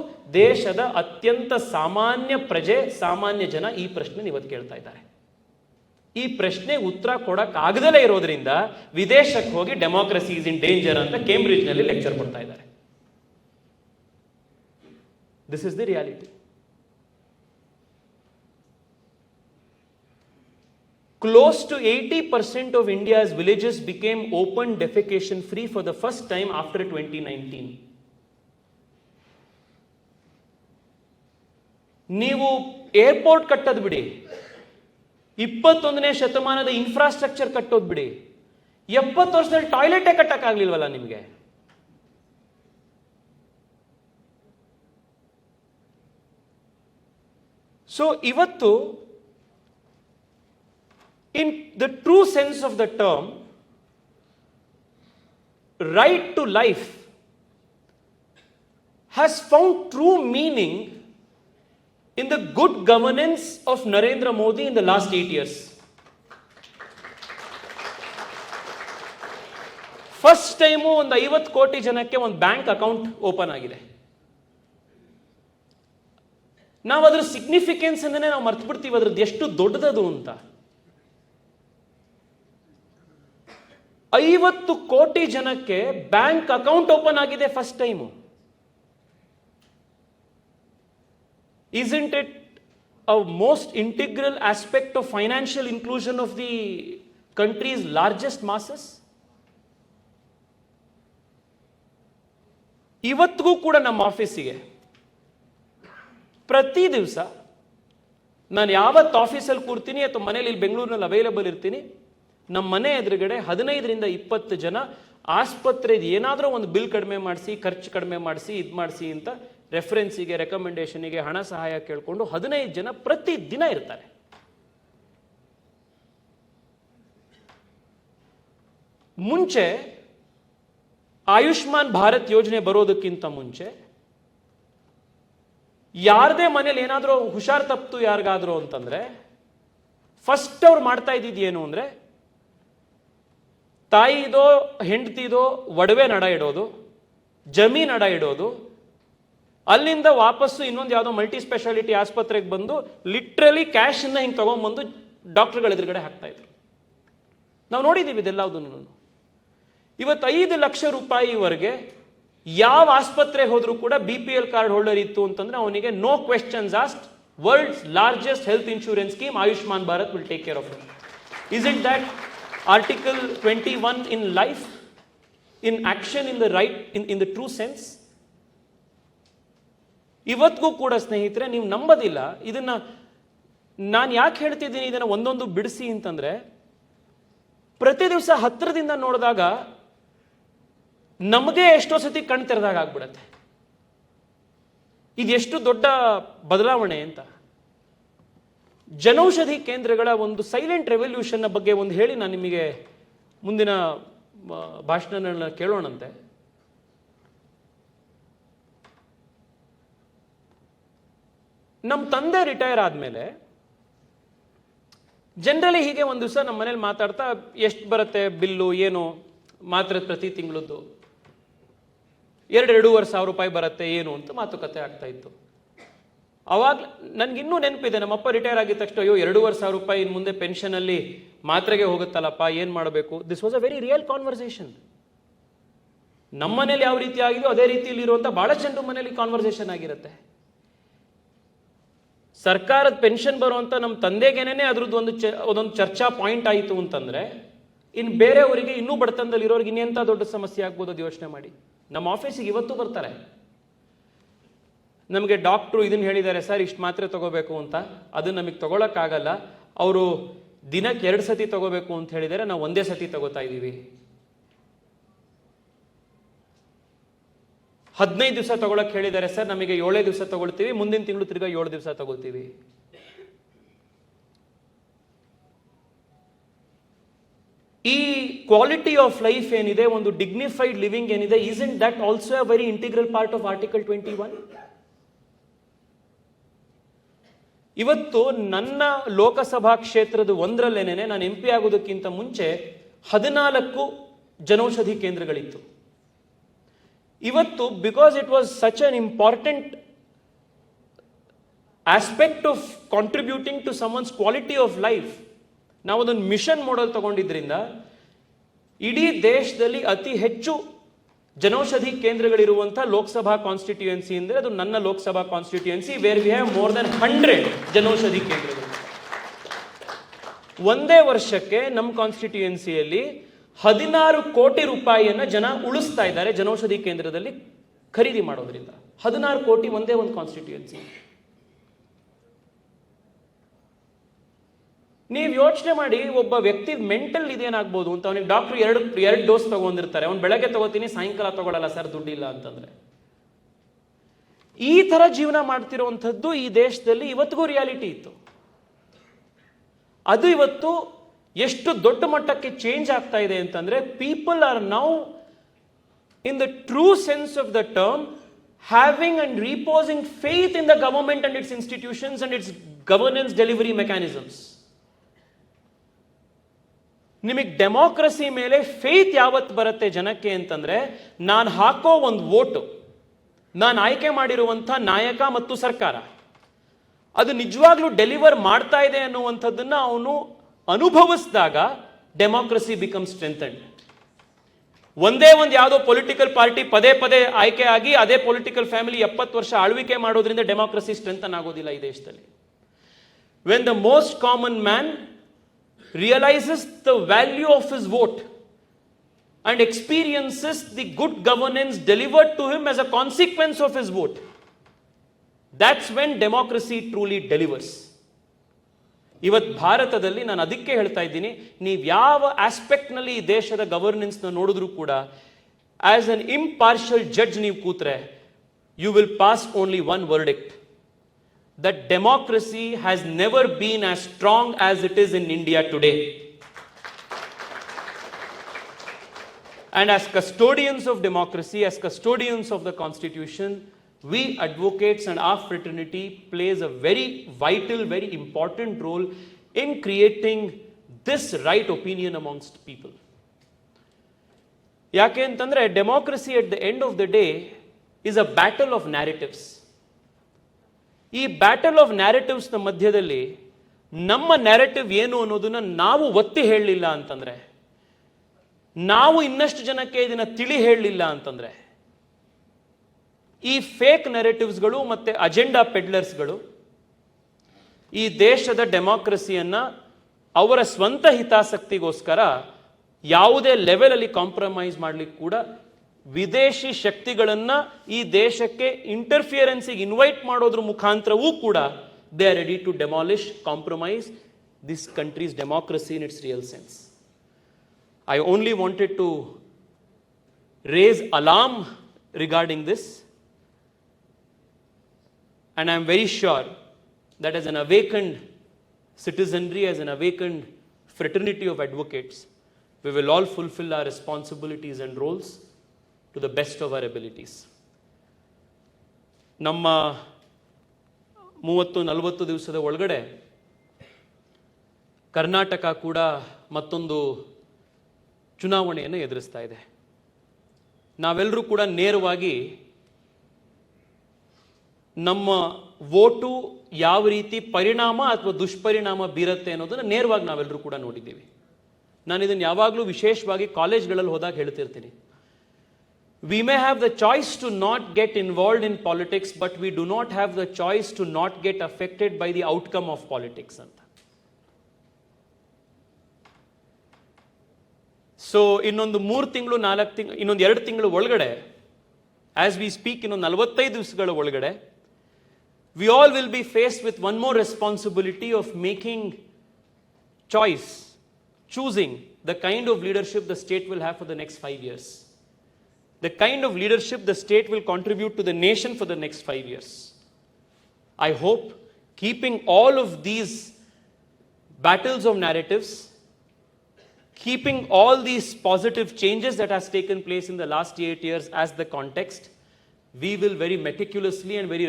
ದೇಶದ ಅತ್ಯಂತ ಸಾಮಾನ್ಯ ಪ್ರಜೆ, ಸಾಮಾನ್ಯ ಜನ ಈ ಪ್ರಶ್ನೆ ಇವತ್ತು ಕೇಳ್ತಾ ಇದ್ದಾರೆ. ಈ ಪ್ರಶ್ನೆ ಉತ್ತರ ಕೊಡಕ್ ಆಗದಲೇ ಇರೋದ್ರಿಂದ ವಿದೇಶಕ್ಕೆ ಹೋಗಿ ಡೆಮಾಕ್ರಸಿ ಇಸ್ ಇನ್ ಡೇಂಜರ್ ಅಂತ ಕೇಂಬ್ರಿಡ್ಜ್ ನಲ್ಲಿ ಲೆಕ್ಚರ್ ಕೊಡ್ತಾ ಇದ್ದಾರೆ. This is the reality. Close to 80% of India's villages became open defecation free for the first time after 2019. ನೀವು ಏರ್ಪೋರ್ಟ್ ಕಟ್ಟೋದು ಬಿಡಿ, 21ನೇ ಶತಮಾನದ ಇನ್ಫ್ರಾಸ್ಟ್ರಕ್ಚರ್ ಕಟ್ಟೋದು ಬಿಡಿ, 70 ವರ್ಷದಲ್ಲಿ ಟಾಯ್ಲೆಟೇ ಕಟ್ಟಕ್ಕಾಗ್ಲಿಲ್ವಲ್ಲ ನಿಮಗೆ? ಸೊ ಇವತ್ತು in the true sense of the term, right to life has found true meaning in the good governance of Narendra Modi in the last 8 years. First time ಒಂದು 50 ಕೋಟಿ ಜನಕ್ಕೆ ಒಂದು ಬ್ಯಾಂಕ್ ಅಕೌಂಟ್ ಓಪನ್ ಆಗಿದೆ. ನಾವು ಅದರ significance ಅನ್ನೇ ನಾವು ಮರ್ತು ಬಿಡ್ತೀವಿ, ಅದ್ರದ್ದು ಎಷ್ಟು ದೊಡ್ಡದದು ಅಂತ. 50 ಕೋಟಿ ಜನಕ್ಕೆ ಬ್ಯಾಂಕ್ ಅಕೌಂಟ್ ಓಪನ್ ಆಗಿದೆ first time. Isn't it a most integral aspect of financial inclusion of the country's largest masses? ಇವತ್ತಿಗೂ ಕೂಡ ನಮ್ಮ ಆಫೀಸಿಗೆ ಪ್ರತಿ ದಿವಸ ನಾನು ಯಾವತ್ತು ಆಫೀಸಲ್ಲಿ ಕೂರ್ತೀನಿ ಅಥವಾ ಮನೇಲಿ ಇಲ್ಲಿ ಬೆಂಗಳೂರಿನಲ್ಲಿ ಅವೈಲೇಬಲ್ ಇರ್ತೀನಿ, ನಮ್ಮ ಮನೆ ಎದುರುಗಡೆ 15ರಿಂದ 20 ಜನ ಆಸ್ಪತ್ರೆದು ಏನಾದರೂ ಒಂದು ಬಿಲ್ ಕಡಿಮೆ ಮಾಡಿಸಿ, ಖರ್ಚು ಕಡಿಮೆ ಮಾಡಿಸಿ, ಇದು ಮಾಡಿಸಿ ಅಂತ ರೆಫರೆನ್ಸಿಗೆ, ರೆಕಮೆಂಡೇಶನಿಗೆ ಹಣ ಸಹಾಯ ಕೇಳಿಕೊಂಡು 15 ಜನ ಪ್ರತಿ ದಿನ ಇರ್ತಾರೆ. ಮುಂಚೆ ಆಯುಷ್ಮಾನ್ ಭಾರತ್ ಯೋಜನೆ ಬರೋದಕ್ಕಿಂತ ಮುಂಚೆ ಯಾರದೇ ಮನೇಲಿ ಏನಾದರೂ ಹುಷಾರ್ ತಪ್ಪಿತು ಯಾರಿಗಾದ್ರು ಅಂತಂದ್ರೆ ಫಸ್ಟ್ ಅವ್ರು ಮಾಡ್ತಾ ಇದ್ದಿದ್ದು ಏನು ಅಂದ್ರೆ, ತಾಯಿದೋ ಹೆಂಡತಿದೋ ಒಡವೆ ನಡ ಇಡೋದು, ಜಮೀನ್ ನಡ ಇಡೋದು, ಅಲ್ಲಿಂದ ವಾಪಸ್ಸು ಇನ್ನೊಂದು ಯಾವುದೋ ಮಲ್ಟಿ ಸ್ಪೆಷಾಲಿಟಿ ಆಸ್ಪತ್ರೆಗೆ ಬಂದು ಲಿಟ್ರಲಿ ಕ್ಯಾಶ್ ಅನ್ನ ಹಿಂಗೆ ತಗೊಂಡ್ಬಂದು ಡಾಕ್ಟರ್ಗಳ ಎದುರುಗಡೆ ಹಾಕ್ತಾ ಇದ್ರು. ನಾವು ನೋಡಿದ್ದೀವಿ ಇದೆಲ್ಲದನ್ನು. ಇವತ್ತು 5 ಲಕ್ಷ ರೂಪಾಯಿವರೆಗೆ ಯಾವ ಆಸ್ಪತ್ರೆ ಹೋದ್ರೂ ಕೂಡ BPL ಕಾರ್ಡ್ ಹೋಲ್ಡರ್ ಇತ್ತು ಅಂತಂದ್ರೆ ಅವನಿಗೆ no questions asked, world's largest health insurance scheme Ayushman Bharat will take care of it. Isn't that Article 21 in life, in action, in the right, in the true sense? ಇವತ್ತಿಗೂ ಕೂಡ ಸ್ನೇಹಿತರೆ, ನೀವು ನಂಬೋದಿಲ್ಲ ಇದನ್ನ ನಾನು ಯಾಕೆ ಹೇಳ್ತಿದ್ದೀನಿ ಇದನ್ನ ಒಂದೊಂದು ಬಿಡಿಸಿ ಅಂತಂದ್ರೆ, ಪ್ರತಿ ದಿವಸ ಹತ್ತಿರದಿಂದ ನೋಡಿದಾಗ ನಮಗೆ ಎಷ್ಟೋ ಸತಿ ಕಣ್ ತೆರೆದಾಗ ಆಗ್ಬಿಡತ್ತೆ ಇದೆಷ್ಟು ದೊಡ್ಡ ಬದಲಾವಣೆ ಅಂತ. ಜನೌಷಧಿ ಕೇಂದ್ರಗಳ ಒಂದು ಸೈಲೆಂಟ್ ರೆವಲ್ಯೂಷನ್ ಬಗ್ಗೆ ಒಂದು ಹೇಳಿ ನಾನು ನಿಮಗೆ ಮುಂದಿನ ಭಾಷಣ ಕೇಳೋಣಂತೆ. ನಮ್ಮ ತಂದೆ ರಿಟೈರ್ ಆದಮೇಲೆ ಜನರಲಿ ಹೀಗೆ ಒಂದು ದಿವಸ ನಮ್ಮ ಮನೇಲಿ ಮಾತಾಡ್ತಾ, ಎಷ್ಟು ಬರುತ್ತೆ ಬಿಲ್ಲು, ಏನು ಮಾತ್ರ ಪ್ರತಿ ತಿಂಗಳದ್ದು 2-2.5 ಸಾವಿರ ರೂಪಾಯಿ ಬರುತ್ತೆ ಏನು ಅಂತ ಮಾತುಕತೆ ಆಗ್ತಾ ಇತ್ತು. ಅವಾಗ ನನ್ಗಿನ್ನೂ ನೆನಪಿದೆ, ನಮ್ಮಪ್ಪ ರಿಟೈರ್ ಆಗಿದ ತಕ್ಷಣ ಅಯ್ಯೋ 2.5 ಸಾವಿರ ರೂಪಾಯಿ ಇನ್ನು ಮುಂದೆ ಪೆನ್ಷನಲ್ಲಿ ಮಾತ್ರೆಗೆ ಹೋಗುತ್ತಲ್ಲಪ್ಪ, ಏನು ಮಾಡಬೇಕು. This was a very real conversation. ನಮ್ಮ ಮನೇಲಿ ಯಾವ ರೀತಿ ಆಗಿದೆಯೋ ಅದೇ ರೀತಿಯಲ್ಲಿ ಇರುವಂಥ ಭಾಳ ಜನರ ಮನೇಲಿ ಕಾನ್ವರ್ಸೇಷನ್ ಆಗಿರುತ್ತೆ. ಸರ್ಕಾರದ ಪೆನ್ಷನ್ ಬರುವಂತ ನಮ್ಮ ತಂದೆಗೇನೆ ಅದ್ರದ್ದು ಒಂದೊಂದು ಚರ್ಚಾ ಪಾಯಿಂಟ್ ಆಯಿತು ಅಂತಂದ್ರೆ, ಇನ್ನು ಬೇರೆಯವರಿಗೆ ಇನ್ನೂ ಬಡತನದಲ್ಲಿ ಇರೋರಿಗೆ ಇನ್ನೆಂಥ ದೊಡ್ಡ ಸಮಸ್ಯೆ ಆಗ್ಬೋದು ಅದು ಯೋಚನೆ ಮಾಡಿ. ನಮ್ಮ ಆಫೀಸಿಗೆ ಇವತ್ತು ಬರ್ತಾರೆ, ನಮಗೆ ಡಾಕ್ಟ್ರು ಇದನ್ನ ಹೇಳಿದ್ದಾರೆ ಸರ್, ಇಷ್ಟು ಮಾತ್ರೆ ತಗೋಬೇಕು ಅಂತ, ಅದನ್ನ ನಮಗೆ ತಗೊಳಕ್ಕಾಗಲ್ಲ, ಅವರು ದಿನಕ್ಕೆ 2 ಸತಿ ತಗೋಬೇಕು ಅಂತ ಹೇಳಿದರೆ ನಾವು ಒಂದೇ ಸತಿ ತಗೋತಾ ಇದ್ದೀವಿ. 15 ದಿವಸ ತಗೊಳಕ್ ಹೇಳಿದ್ದಾರೆ ಸರ್, ನಮಗೆ 7 ದಿವಸ ತಗೊಳ್ತೀವಿ, ಮುಂದಿನ ತಿಂಗಳು ತಿರ್ಗಾ 7 ದಿವಸ ತಗೋತೀವಿ. ಈ ಕ್ವಾಲಿಟಿ ಆಫ್ ಲೈಫ್ ಏನಿದೆ, ಒಂದು ಡಿಗ್ನಿಫೈಡ್ ಲಿವಿಂಗ್ ಏನಿದೆ, isn't that also a very integral part of Article 21? ಇವತ್ತು ನನ್ನ ಲೋಕಸಭಾ ಕ್ಷೇತ್ರದ 1ರಲ್ಲೇನೆ ನಾನು MP ಆಗೋದಕ್ಕಿಂತ ಮುಂಚೆ 14 ಜನೌಷಧಿ ಕೇಂದ್ರಗಳಿತ್ತು. ಇವತ್ತು because it was such an important aspect of contributing to someone's quality of life, ನಾವು ಅದನ್ನು ಮಿಷನ್ ಮಾಡಲ್ ತಗೊಂಡಿದ್ರಿಂದ ಇಡೀ ದೇಶದಲ್ಲಿ ಅತಿ ಹೆಚ್ಚು ಜನೌಷಧಿ ಕೇಂದ್ರಗಳಿರುವಂತಹ ಲೋಕಸಭಾ ಕಾನ್ಸ್ಟಿಟ್ಯೂಯೆನ್ಸಿ ಅಂದರೆ ಅದು ನನ್ನ Lok Sabha constituency, where we have more than 100 ಜನೌಷಧಿ ಕೇಂದ್ರಗಳು. ಒಂದೇ ವರ್ಷಕ್ಕೆ ನಮ್ಮ ಕಾನ್ಸ್ಟಿಟ್ಯೂಯೆನ್ಸಿಯಲ್ಲಿ 16 ಕೋಟಿ ರೂಪಾಯಿಯನ್ನ ಜನ ಉಳಿಸ್ತಾ ಇದ್ದಾರೆ ಜನೌಷಧಿ ಕೇಂದ್ರದಲ್ಲಿ ಖರೀದಿ ಮಾಡೋದ್ರಿಂದ. 16 ಕೋಟಿ ಒಂದೇ ಒಂದು ಕಾನ್ಸ್ಟಿಟ್ಯೂಯೆನ್ಸಿ. ನೀವು ಯೋಚನೆ ಮಾಡಿ, ಒಬ್ಬ ವ್ಯಕ್ತಿ ಮೆಂಟಲ್ ಇದೇನಾಗ್ಬೋದು ಅಂತ, ಅವನಿಗೆ ಡಾಕ್ಟರ್ 2 ಡೋಸ್ ತಗೊಂಡಿರ್ತಾರೆ, ಅವ್ನು ಬೆಳಗ್ಗೆ ತಗೋತೀನಿ ಸಾಯಂಕಾಲ ತಗೊಳ್ಳಲ್ಲ ಸರ್ ದುಡ್ಡಿಲ್ಲ ಅಂತಂದ್ರೆ. ಈ ತರ ಜೀವನ ಮಾಡ್ತಿರುವಂಥದ್ದು ಈ ದೇಶದಲ್ಲಿ ಇವತ್ತಿಗೂ ರಿಯಾಲಿಟಿ ಇತ್ತು. ಅದು ಇವತ್ತು ಎಷ್ಟು ದೊಡ್ಡ ಮಟ್ಟಕ್ಕೆ ಚೇಂಜ್ ಆಗ್ತಾ ಇದೆ ಅಂತಂದ್ರೆ, people are now in the true sense of the term having and reposing faith in the government and its institutions and its governance delivery mechanisms. ನಿಮಗೆ ಡೆಮೋಕ್ರಸಿ ಮೇಲೆ ಫೇತ್ ಯಾವತ್ತು ಬರುತ್ತೆ ಜನಕ್ಕೆ ಅಂತಂದ್ರೆ, ನಾನು ಹಾಕೋ ಒಂದು ವೋಟು, ನಾನು ಆಯ್ಕೆ ಮಾಡಿರುವಂಥ ನಾಯಕ ಮತ್ತು ಸರ್ಕಾರ ಅದು ನಿಜವಾಗ್ಲೂ ಡೆಲಿವರ್ ಮಾಡ್ತಾ ಇದೆ ಅನ್ನುವಂಥದ್ದನ್ನ ಅವನು ಅನುಭವಿಸಿದಾಗ ಡೆಮೋಕ್ರಸಿ ಬಿಕಮ್ ಸ್ಟ್ರೆಂಥೆಂಡ್. ಒಂದೇ ಒಂದು ಯಾವುದೋ ಪೊಲಿಟಿಕಲ್ ಪಾರ್ಟಿ ಪದೇ ಪದೇ ಆಯ್ಕೆ ಆಗಿ ಅದೇ ಪೊಲಿಟಿಕಲ್ ಫ್ಯಾಮಿಲಿ 70 ವರ್ಷ ಆಳ್ವಿಕೆ ಮಾಡೋದ್ರಿಂದ ಡೆಮಾಕ್ರಸಿ ಸ್ಟ್ರೆಂಥನ್ ಆಗೋದಿಲ್ಲ ಈ ದೇಶದಲ್ಲಿ. When the most common man realises the value of his vote and experiences the good governance delivered to him as a consequence of his vote, that's when democracy truly delivers. ಇವತ್ತು ಭಾರತದಲ್ಲಿ ನಾನು ಅದಕ್ಕೆ ಹೇಳ್ತಾ ಇದ್ದೀನಿ, ನೀವು ಯಾವ ಆಸ್ಪೆಕ್ಟ್ನಲ್ಲಿ ಈ ದೇಶದ ಗವರ್ನೆನ್ಸ್ನ ನೋಡಿದ್ರೂ ಕೂಡ ಆಸ್ ಅನ್ ಇಂಪಾರ್ಷಿಯಲ್ ಜಡ್ಜ್ ನೀವು ಕೂತ್ರೆ you will pass only one verdict, that democracy has never been as strong as it is in India today. And as custodians of democracy, as custodians of the Constitution, we advocates and our fraternity plays a very vital, very important role in creating this right opinion amongst people. Yake antandre democracy at the end of the day is a battle of narratives. Ee battle of narratives na madhyadalli namma narrative ಏನು ಅನ್ನೋದನ್ನ ನಾವು ಒತ್ತಿ ಹೇಳಲಿಲ್ಲ ಅಂತಂದ್ರೆ, ನಾವು ಇನ್ನಷ್ಟು ಜನಕ್ಕೆ ಇದನ್ನ ತಿಳಿ ಹೇಳಲಿಲ್ಲ ಅಂತಂದ್ರೆ, ಈ ಫೇಕ್ ನೆರೇಟಿವ್ಸ್ಗಳು ಮತ್ತೆ ಅಜೆಂಡಾ ಪೆಡ್ಲರ್ಸ್ಗಳು ಈ ದೇಶದ ಡೆಮಾಕ್ರಸಿಯನ್ನ ಅವರ ಸ್ವಂತ ಹಿತಾಸಕ್ತಿಗೋಸ್ಕರ ಯಾವುದೇ ಲೆವೆಲ್ ಅಲ್ಲಿ ಕಾಂಪ್ರಮೈಸ್ ಮಾಡ್ಲಿಕ್ಕೆ ಕೂಡ ವಿದೇಶಿ ಶಕ್ತಿಗಳನ್ನ ಈ ದೇಶಕ್ಕೆ ಇಂಟರ್ಫಿಯರೆನ್ಸಿಗೆ ಇನ್ವೈಟ್ ಮಾಡೋದ್ರ ಮುಖಾಂತರವೂ ಕೂಡ they are ready to demolish, compromise this country's democracy in its real sense. I only wanted to raise alarm regarding this, and I am very sure that as an awakened citizenry, as an awakened fraternity of advocates, we will all fulfill our responsibilities and roles to the best of our abilities. ನಮ್ಮ 30-40 ದಿವಸದ ಒಳಗಡೆ ಕರ್ನಾಟಕ ಕೂಡ ಮತ್ತೊಂದು ಚುನಾವಣೆಯನ್ನು ಎದುರಿಸ್ತಾ ಇದೆ. ನಾವೆಲ್ಲರೂ ಕೂಡ ನೇರವಾಗಿ ನಮ್ಮ ವೋಟು ಯಾವ ರೀತಿ ಪರಿಣಾಮ ಅಥವಾ ದುಷ್ಪರಿಣಾಮ ಬೀರುತ್ತೆ ಅನ್ನೋದನ್ನು ನೇರವಾಗಿ ನಾವೆಲ್ಲರೂ ಕೂಡ ನೋಡಿದ್ದೀವಿ. ನಾನು ಇದನ್ನು ಯಾವಾಗಲೂ ವಿಶೇಷವಾಗಿ ಕಾಲೇಜ್ಗಳಲ್ಲಿ ಹೋದಾಗ ಹೇಳ್ತಿರ್ತೀನಿ. We may have the choice to not get involved in politics, but we do not have the choice to not get affected by the outcome of politics ಅಂತ. ಸೊ ಇನ್ನೊಂದು 3 ತಿಂಗಳು 4 ತಿಂಗಳು ಇನ್ನೊಂದು 2 ತಿಂಗಳು ಒಳಗಡೆ, ಆಸ್ ವಿ ಸ್ಪೀಕ್ ಇನ್ನೊಂದು 45 ದಿವಸಗಳ ಒಳಗಡೆ, we all will be faced with one more responsibility of making choice, choosing the kind of leadership the state will have for the next 5 years, the kind of leadership the state will contribute to the nation for the next 5 years. I hope keeping all of these battles of narratives, keeping all these positive changes that has taken place in the last 8 years as the context, we will very meticulously and very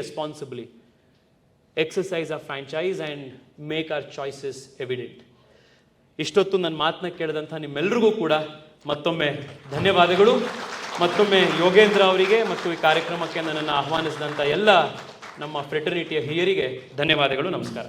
responsibly exercise our franchise and make our choices evident. ಇಷ್ಟೊತ್ತು ನನ್ನ ಮಾತನ್ನ ಕೇಳಿದಂಥ ನಿಮ್ಮೆಲ್ಲರಿಗೂ ಕೂಡ ಮತ್ತೊಮ್ಮೆ ಧನ್ಯವಾದಗಳು. ಮತ್ತೊಮ್ಮೆ ಯೋಗೇಂದ್ರ ಅವರಿಗೆ ಮತ್ತು ಈ ಕಾರ್ಯಕ್ರಮಕ್ಕೆ ನನ್ನನ್ನು ಆಹ್ವಾನಿಸಿದಂಥ ಎಲ್ಲ ನಮ್ಮ ಫ್ರೆಟರ್ನಿಟಿಯ ಹಿರಿಯರಿಗೆ ಧನ್ಯವಾದಗಳು. ನಮಸ್ಕಾರ.